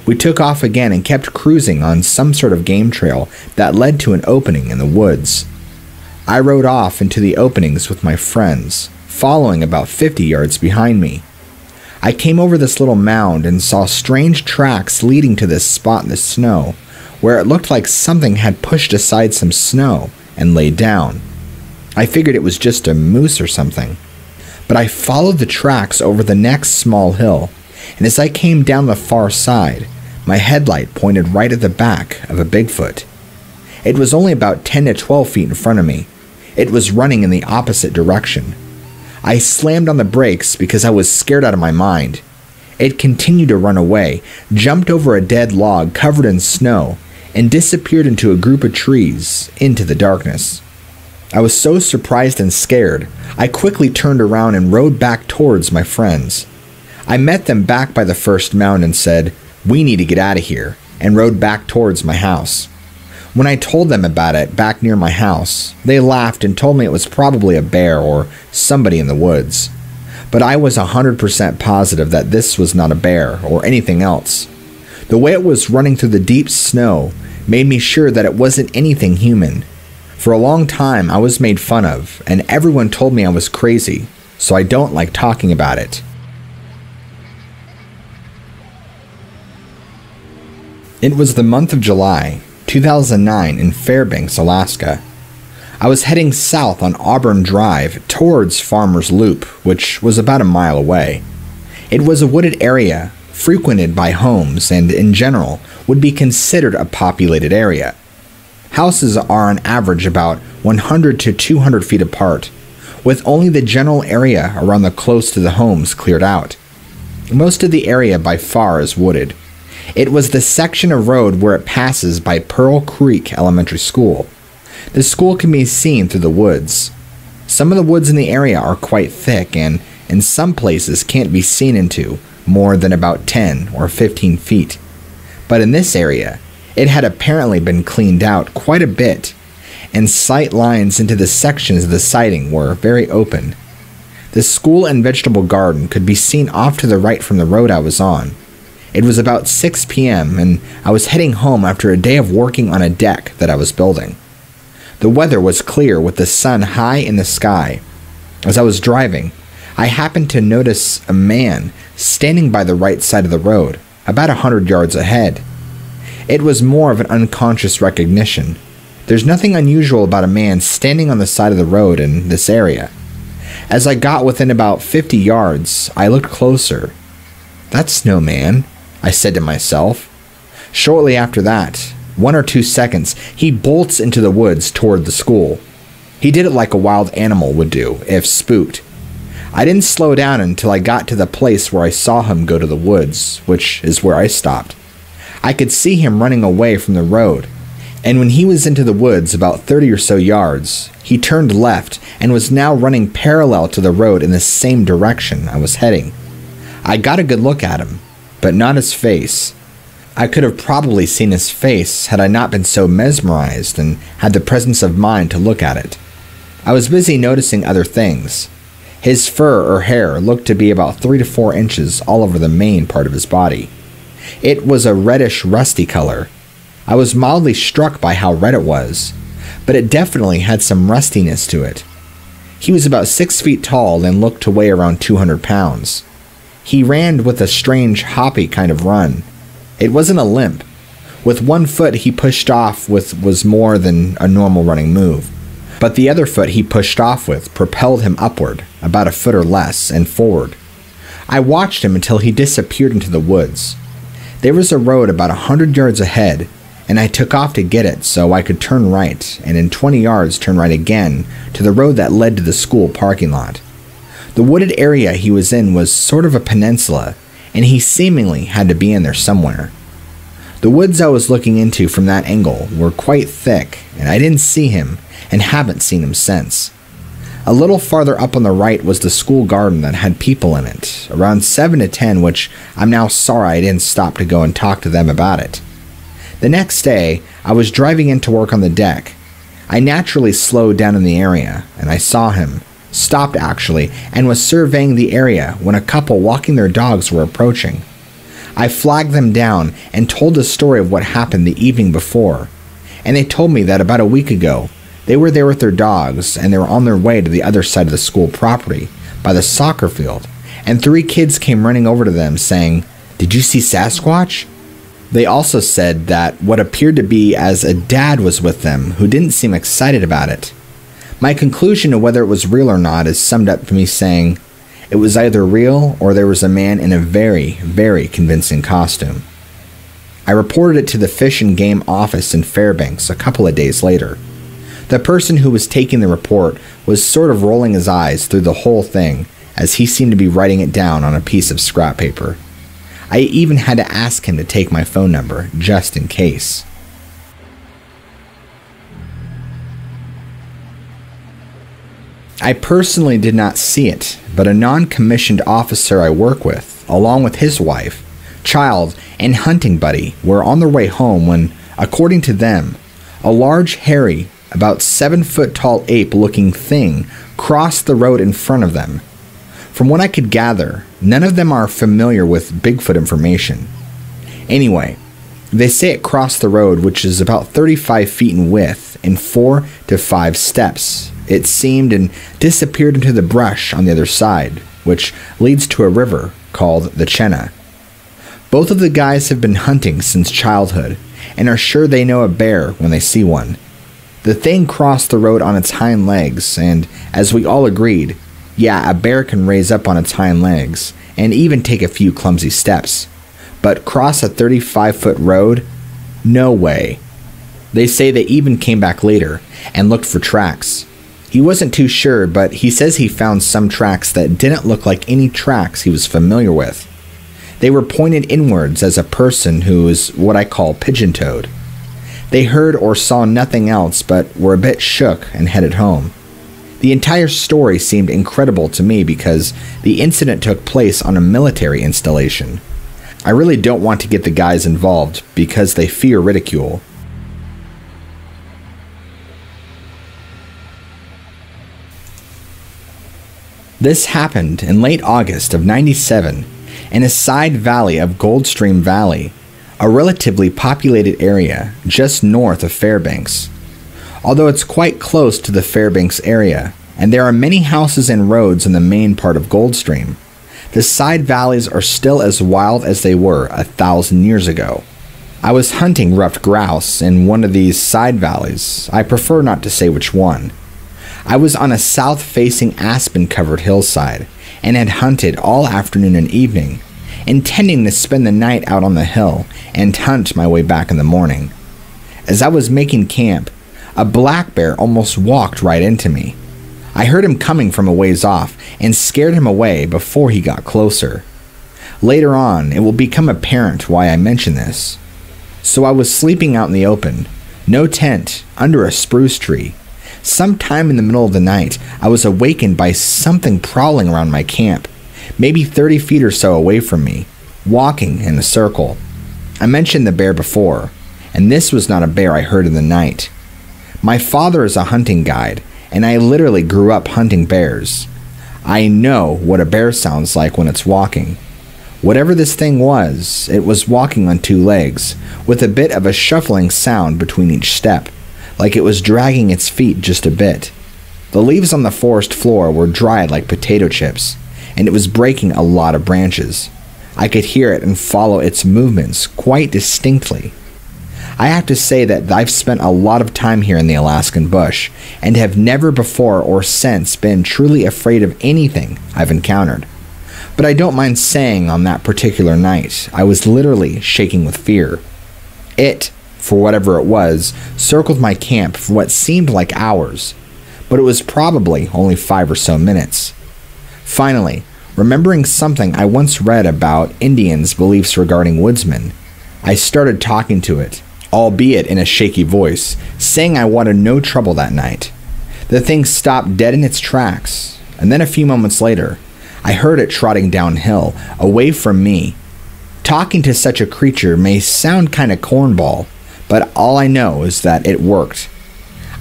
We took off again and kept cruising on some sort of game trail that led to an opening in the woods. I rode off into the openings with my friends, following about 50 yards behind me. I came over this little mound and saw strange tracks leading to this spot in the snow, where it looked like something had pushed aside some snow and laid down. I figured it was just a moose or something. But I followed the tracks over the next small hill, and as I came down the far side, my headlight pointed right at the back of a Bigfoot. It was only about 10 to 12 feet in front of me. It was running in the opposite direction. I slammed on the brakes because I was scared out of my mind. It continued to run away, jumped over a dead log covered in snow, and disappeared into a group of trees into the darkness. I was so surprised and scared, I quickly turned around and rode back towards my friends. I met them back by the first mound and said, "We need to get out of here," and rode back towards my house. When I told them about it back near my house, they laughed and told me it was probably a bear or somebody in the woods. But I was 100% positive that this was not a bear or anything else. The way it was running through the deep snow made me sure that it wasn't anything human. For a long time I was made fun of, and everyone told me I was crazy, so I don't like talking about it. It was the month of July, 2009 in Fairbanks, Alaska. I was heading south on Auburn Drive towards Farmer's Loop, which was about a mile away. It was a wooded area, frequented by homes, and in general would be considered a populated area. Houses are on average about 100 to 200 feet apart, with only the general area around the close to the homes cleared out. Most of the area by far is wooded. It was the section of road where it passes by Pearl Creek Elementary School. The school can be seen through the woods. Some of the woods in the area are quite thick and in some places can't be seen into more than about 10 or 15 feet. But in this area, it had apparently been cleaned out quite a bit, and sight lines into the sections of the siding were very open. The school and vegetable garden could be seen off to the right from the road I was on. It was about 6 p.m., and I was heading home after a day of working on a deck that I was building. The weather was clear with the sun high in the sky. As I was driving, I happened to notice a man standing by the right side of the road, about 100 yards ahead. It was more of an unconscious recognition. There's nothing unusual about a man standing on the side of the road in this area. As I got within about 50 yards, I looked closer. "That's no man," I said to myself. Shortly after that, 1 or 2 seconds, he bolts into the woods toward the school. He did it like a wild animal would do, if spooked. I didn't slow down until I got to the place where I saw him go to the woods, which is where I stopped. I could see him running away from the road, and when he was into the woods about 30 or so yards, he turned left and was now running parallel to the road in the same direction I was heading. I got a good look at him, but not his face. I could have probably seen his face had I not been so mesmerized and had the presence of mind to look at it. I was busy noticing other things. His fur or hair looked to be about 3 to 4 inches all over the main part of his body. It was a reddish, rusty color. I was mildly struck by how red it was, but it definitely had some rustiness to it. He was about 6 feet tall and looked to weigh around 200 pounds. He ran with a strange, hoppy kind of run. It wasn't a limp. With one foot he pushed off with was more than a normal running move, but the other foot he pushed off with propelled him upward, about a foot or less, and forward. I watched him until he disappeared into the woods. There was a road about 100 yards ahead, and I took off to get it so I could turn right, and in 20 yards turn right again to the road that led to the school parking lot. The wooded area he was in was sort of a peninsula, and he seemingly had to be in there somewhere. The woods I was looking into from that angle were quite thick, and I didn't see him and haven't seen him since. A little farther up on the right was the school garden that had people in it, around 7 to 10, which I'm now sorry I didn't stop to go and talk to them about it. The next day, I was driving into work on the deck. I naturally slowed down in the area, and I saw him, stopped actually, and was surveying the area when a couple walking their dogs were approaching. I flagged them down and told the story of what happened the evening before, and they told me that about a week ago, they were there with their dogs and they were on their way to the other side of the school property, by the soccer field, and 3 kids came running over to them saying, "Did you see Sasquatch?" They also said that what appeared to be as a dad was with them who didn't seem excited about it. My conclusion of whether it was real or not is summed up to me saying, it was either real or there was a man in a very, very convincing costume. I reported it to the Fish and Game office in Fairbanks a couple of days later. The person who was taking the report was sort of rolling his eyes through the whole thing as he seemed to be writing it down on a piece of scrap paper. I even had to ask him to take my phone number just in case. I personally did not see it, but a non-commissioned officer I work with, along with his wife, child, and hunting buddy, were on their way home when, according to them, a large, hairy, about 7-foot-tall ape-looking thing crossed the road in front of them. From what I could gather, none of them are familiar with Bigfoot information. Anyway, they say it crossed the road, which is about 35 feet in width, in 4 to 5 steps. It seemed, and disappeared into the brush on the other side, which leads to a river called the Chenna. Both of the guys have been hunting since childhood, and are sure they know a bear when they see one. The thing crossed the road on its hind legs, and as we all agreed, yeah, a bear can raise up on its hind legs, and even take a few clumsy steps. But cross a 35-foot road? No way. They say they even came back later, and looked for tracks. He wasn't too sure, but he says he found some tracks that didn't look like any tracks he was familiar with. They were pointed inwards as a person who is what I call pigeon-toed. They heard or saw nothing else but were a bit shook and headed home. The entire story seemed incredible to me because the incident took place on a military installation. I really don't want to get the guys involved because they fear ridicule. This happened in late August of '97 in a side valley of Goldstream Valley, a relatively populated area just north of Fairbanks. Although it's quite close to the Fairbanks area, and there are many houses and roads in the main part of Goldstream, the side valleys are still as wild as they were 1,000 years ago. I was hunting ruffed grouse in one of these side valleys. I prefer not to say which one. I was on a south-facing aspen-covered hillside and had hunted all afternoon and evening, intending to spend the night out on the hill and hunt my way back in the morning. As I was making camp, a black bear almost walked right into me. I heard him coming from a ways off and scared him away before he got closer. Later on, it will become apparent why I mention this. So I was sleeping out in the open, no tent, under a spruce tree. Sometime in the middle of the night, I was awakened by something prowling around my camp, maybe 30 feet or so away from me, walking in a circle. I mentioned the bear before, and this was not a bear I heard in the night. My father is a hunting guide, and I literally grew up hunting bears. I know what a bear sounds like when it's walking. Whatever this thing was, it was walking on 2 legs, with a bit of a shuffling sound between each step, like it was dragging its feet just a bit. The leaves on the forest floor were dried like potato chips, and it was breaking a lot of branches. I could hear it and follow its movements quite distinctly. I have to say that I've spent a lot of time here in the Alaskan bush, and have never before or since been truly afraid of anything I've encountered. But I don't mind saying on that particular night, I was literally shaking with fear. It, for whatever it was, circled my camp for what seemed like hours, but it was probably only 5 or so minutes. Finally, remembering something I once read about Indians' beliefs regarding woodsmen, I started talking to it, albeit in a shaky voice, saying I wanted no trouble that night. The thing stopped dead in its tracks, and then a few moments later, I heard it trotting downhill, away from me. Talking to such a creature may sound kinda cornball, but all I know is that it worked.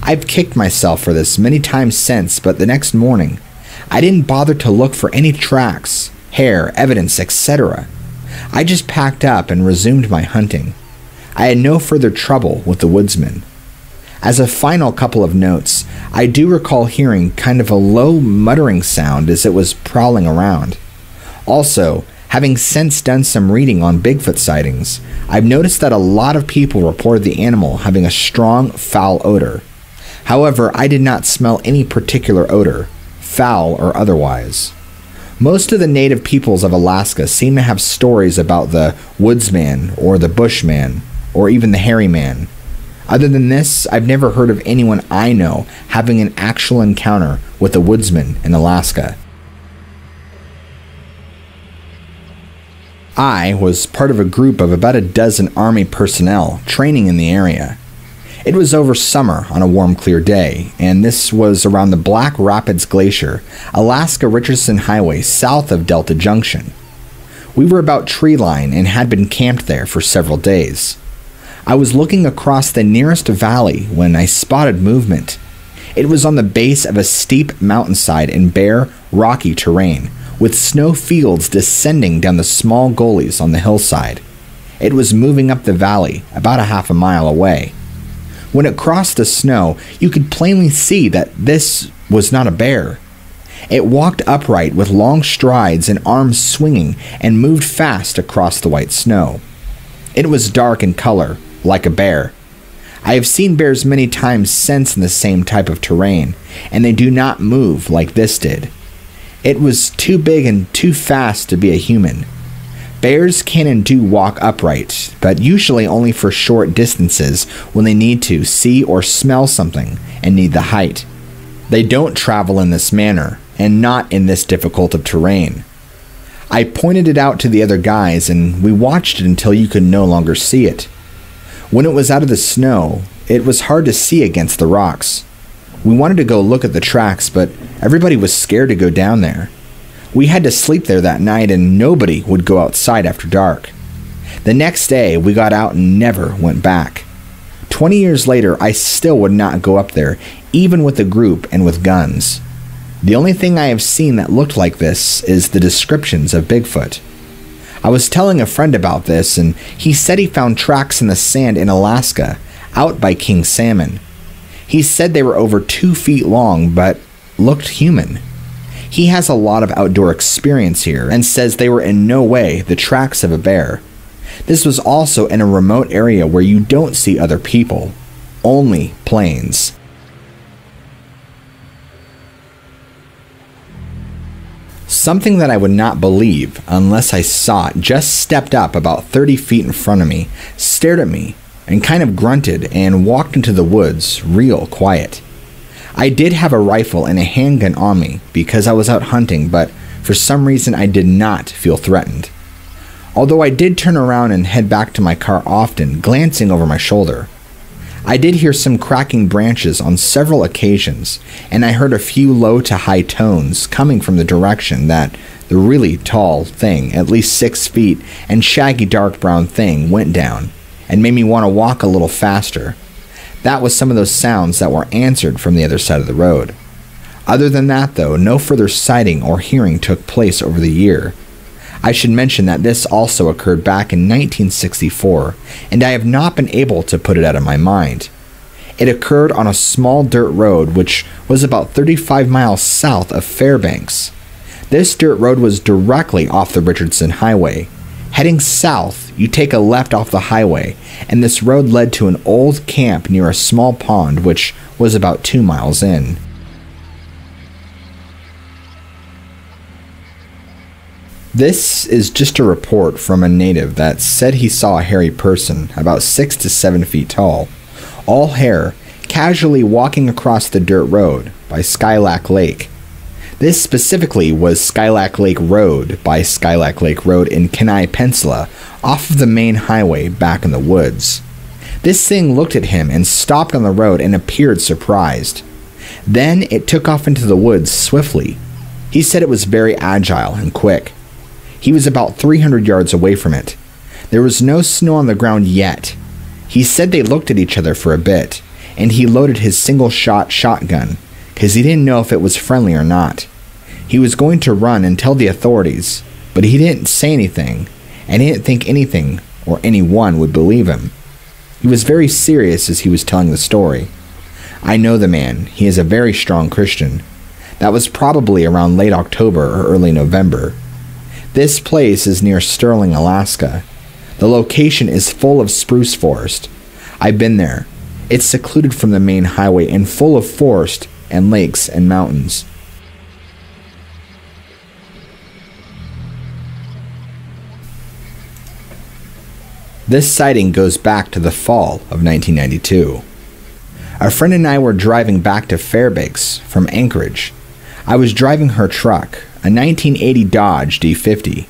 I've kicked myself for this many times since, but the next morning, I didn't bother to look for any tracks, hair, evidence, etc. I just packed up and resumed my hunting. I had no further trouble with the woodsman. As a final couple of notes, I do recall hearing kind of a low muttering sound as it was prowling around. Also, having since done some reading on Bigfoot sightings, I've noticed that a lot of people reported the animal having a strong, foul odor. However, I did not smell any particular odor, foul or otherwise. Most of the native peoples of Alaska seem to have stories about the woodsman or the bushman or even the hairy man. Other than this, I've never heard of anyone I know having an actual encounter with a woodsman in Alaska. I was part of a group of about a dozen Army personnel training in the area. It was over summer on a warm, clear day, and this was around the Black Rapids Glacier, Alaska-Richardson Highway south of Delta Junction. We were about tree line and had been camped there for several days. I was looking across the nearest valley when I spotted movement. It was on the base of a steep mountainside in bare, rocky terrain, with snow fields descending down the small gullies on the hillside. It was moving up the valley about a half a mile away. When it crossed the snow, you could plainly see that this was not a bear. It walked upright with long strides and arms swinging and moved fast across the white snow. It was dark in color, like a bear. I have seen bears many times since in the same type of terrain, and they do not move like this did. It was too big and too fast to be a human. Bears can and do walk upright, but usually only for short distances when they need to see or smell something and need the height. They don't travel in this manner, and not in this difficult of terrain. I pointed it out to the other guys, and we watched it until you could no longer see it. When it was out of the snow, it was hard to see against the rocks. We wanted to go look at the tracks, but everybody was scared to go down there. We had to sleep there that night, and nobody would go outside after dark. The next day, we got out and never went back. 20 years later, I still would not go up there, even with a group and with guns. The only thing I have seen that looked like this is the descriptions of Bigfoot. I was telling a friend about this, and he said he found tracks in the sand in Alaska, out by King Salmon. He said they were over 2 feet long, but looked human. He has a lot of outdoor experience here and says they were in no way the tracks of a bear. This was also in a remote area where you don't see other people, only planes. Something that I would not believe unless I saw it just stepped up about 30 feet in front of me, stared at me, and kind of grunted and walked into the woods real quiet. I did have a rifle and a handgun on me because I was out hunting, but for some reason I did not feel threatened. Although I did turn around and head back to my car often, glancing over my shoulder. I did hear some cracking branches on several occasions, and I heard a few low to high tones coming from the direction that the really tall thing, at least 6 feet, and shaggy dark brown thing went down, and made me want to walk a little faster. That was some of those sounds that were answered from the other side of the road. Other than that, though, no further sighting or hearing took place over the year. I should mention that this also occurred back in 1964, and I have not been able to put it out of my mind. It occurred on a small dirt road which was about 35 miles south of Fairbanks. This dirt road was directly off the Richardson Highway. Heading south, you take a left off the highway, and this road led to an old camp near a small pond which was about 2 miles in. This is just a report from a native that said he saw a hairy person about 6 to 7 feet tall, all hair, casually walking across the dirt road by Skylac Lake. This specifically was Skylac Lake Road by Skylac Lake Road in Kenai Peninsula, off of the main highway back in the woods. This thing looked at him and stopped on the road and appeared surprised. Then it took off into the woods swiftly. He said it was very agile and quick. He was about 300 yards away from it. There was no snow on the ground yet. He said they looked at each other for a bit, and he loaded his single-shot shotgun, because he didn't know if it was friendly or not. He was going to run and tell the authorities, but he didn't say anything, and he didn't think anything or anyone would believe him. He was very serious as he was telling the story. I know the man. He is a very strong Christian. That was probably around late October or early November. This place is near Sterling, Alaska. The location is full of spruce forest. I've been there. It's secluded from the main highway and full of forest and lakes and mountains. This sighting goes back to the fall of 1992. A friend and I were driving back to Fairbanks from Anchorage. I was driving her truck, a 1980 Dodge D50.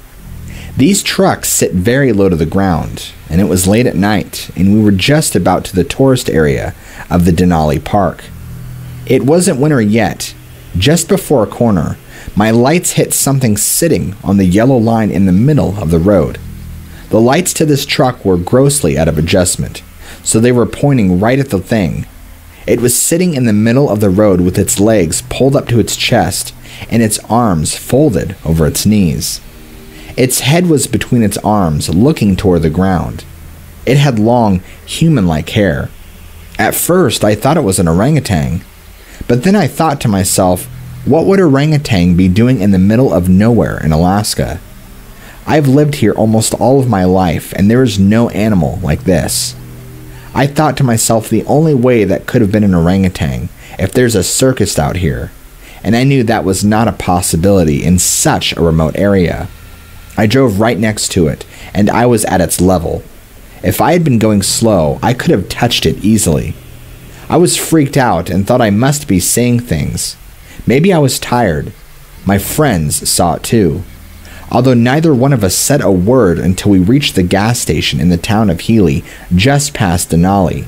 These trucks sit very low to the ground, and it was late at night, and we were just about to the tourist area of the Denali Park. It wasn't winter yet. Just before a corner, my lights hit something sitting on the yellow line in the middle of the road. The lights to this truck were grossly out of adjustment, so they were pointing right at the thing. It was sitting in the middle of the road with its legs pulled up to its chest and its arms folded over its knees. Its head was between its arms, looking toward the ground. It had long, human-like hair. At first, I thought it was an orangutan, but then I thought to myself, what would orangutan be doing in the middle of nowhere in Alaska? I've lived here almost all of my life, and there is no animal like this. I thought to myself the only way that could have been an orangutan if there's a circus out here, and I knew that was not a possibility in such a remote area. I drove right next to it, and I was at its level. If I had been going slow, I could have touched it easily. I was freaked out and thought I must be seeing things. Maybe I was tired. My friends saw it too. Although neither one of us said a word until we reached the gas station in the town of Healy, just past Denali.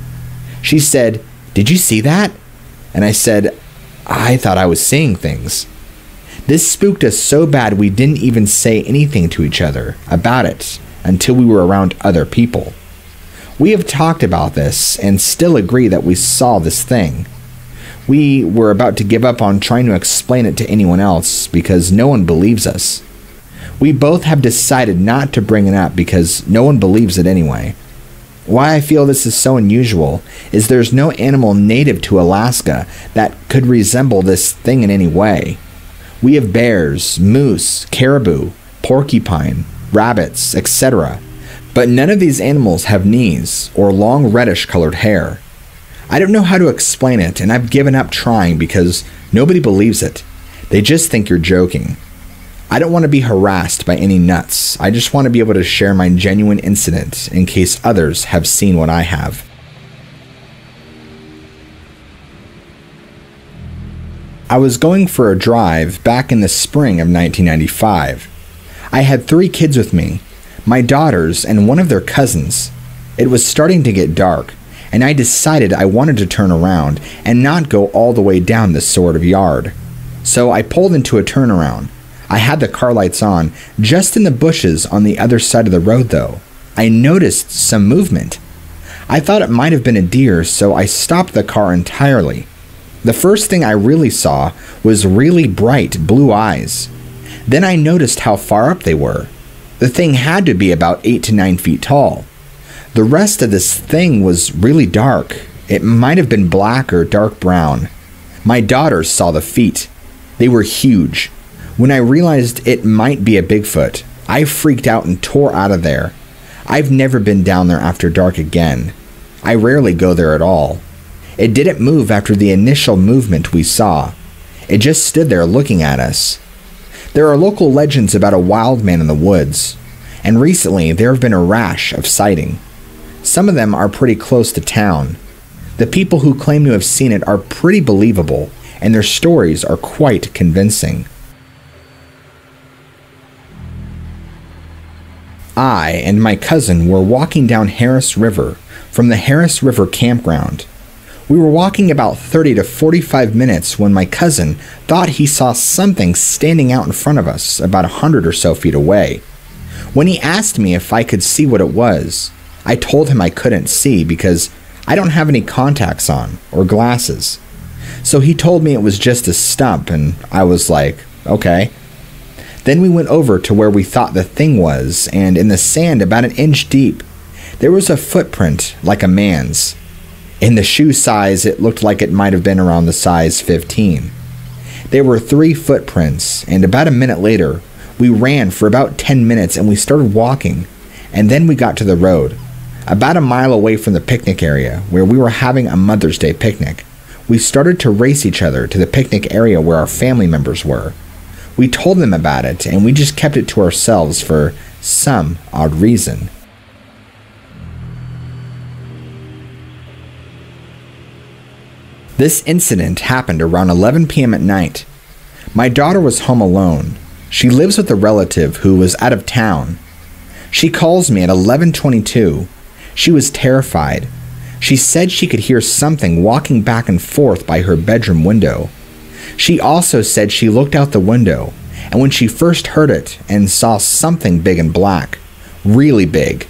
She said, "Did you see that?" And I said, "I thought I was seeing things." This spooked us so bad we didn't even say anything to each other about it until we were around other people. We have talked about this and still agree that we saw this thing. We were about to give up on trying to explain it to anyone else because no one believes us. We both have decided not to bring it up because no one believes it anyway. Why I feel this is so unusual is there's no animal native to Alaska that could resemble this thing in any way. We have bears, moose, caribou, porcupine, rabbits, etc. But none of these animals have knees or long reddish colored hair. I don't know how to explain it, and I've given up trying because nobody believes it. They just think you're joking. I don't want to be harassed by any nuts. I just want to be able to share my genuine incident in case others have seen what I have. I was going for a drive back in the spring of 1995. I had 3 kids with me, my daughters and one of their cousins. It was starting to get dark, and I decided I wanted to turn around and not go all the way down this sort of yard. So I pulled into a turnaround. I had the car lights on, just in the bushes on the other side of the road though. I noticed some movement. I thought it might have been a deer, so I stopped the car entirely. The first thing I really saw was really bright blue eyes. Then I noticed how far up they were. The thing had to be about 8 to 9 feet tall. The rest of this thing was really dark. It might have been black or dark brown. My daughters saw the feet. They were huge. When I realized it might be a Bigfoot, I freaked out and tore out of there. I've never been down there after dark again. I rarely go there at all. It didn't move after the initial movement we saw. It just stood there looking at us. There are local legends about a wild man in the woods, and recently there have been a rash of sighting. Some of them are pretty close to town. The people who claim to have seen it are pretty believable, and their stories are quite convincing. I and my cousin were walking down Harris River from the Harris River campground. We were walking about 30 to 45 minutes when my cousin thought he saw something standing out in front of us about 100 or so feet away. When he asked me if I could see what it was, I told him I couldn't see because I don't have any contacts on or glasses. So he told me it was just a stump, and I was like, okay. Then we went over to where we thought the thing was, and in the sand about an inch deep, there was a footprint like a man's. In the shoe size, it looked like it might have been around the size 15. There were 3 footprints, and about a minute later, we ran for about 10 minutes and we started walking, and then we got to the road. About a mile away from the picnic area, where we were having a Mother's Day picnic, we started to race each other to the picnic area where our family members were. We told them about it, and we just kept it to ourselves for some odd reason. This incident happened around 11 p.m. at night. My daughter was home alone. She lives with a relative who was out of town. She calls me at 11:22. She was terrified. She said she could hear something walking back and forth by her bedroom window. She also said she looked out the window, and when she first heard it and saw something big and black, really big,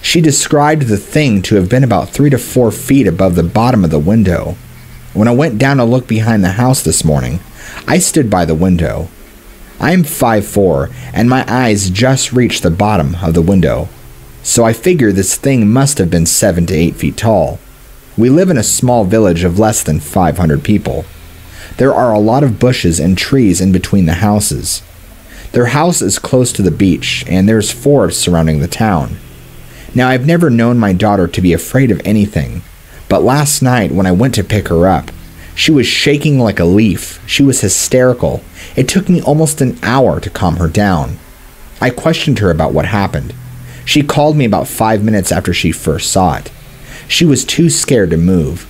she described the thing to have been about 3 to 4 feet above the bottom of the window. When I went down to look behind the house this morning, I stood by the window. I am 5'4", and my eyes just reached the bottom of the window, so I figure this thing must have been 7 to 8 feet tall. We live in a small village of less than 500 people. There are a lot of bushes and trees in between the houses. Their house is close to the beach, and there's forests surrounding the town. Now, I've never known my daughter to be afraid of anything, but last night when I went to pick her up, she was shaking like a leaf. She was hysterical. It took me almost an hour to calm her down. I questioned her about what happened. She called me about 5 minutes after she first saw it. She was too scared to move.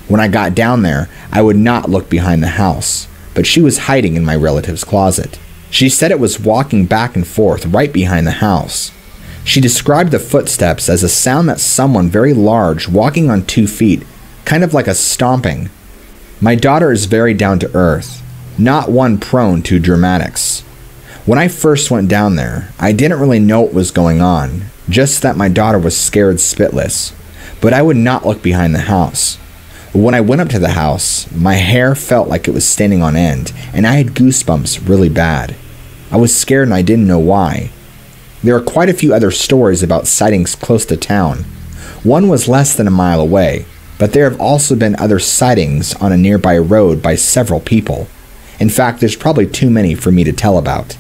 When I got down there, I would not look behind the house, but she was hiding in my relative's closet. She said it was walking back and forth right behind the house. She described the footsteps as a sound that someone very large walking on 2 feet, kind of like a stomping. My daughter is very down to earth, not one prone to dramatics. When I first went down there, I didn't really know what was going on, just that my daughter was scared spitless, but I would not look behind the house. When I went up to the house, my hair felt like it was standing on end, and I had goosebumps really bad. I was scared and I didn't know why. There are quite a few other stories about sightings close to town. One was less than a mile away, but there have also been other sightings on a nearby road by several people. In fact, there's probably too many for me to tell about.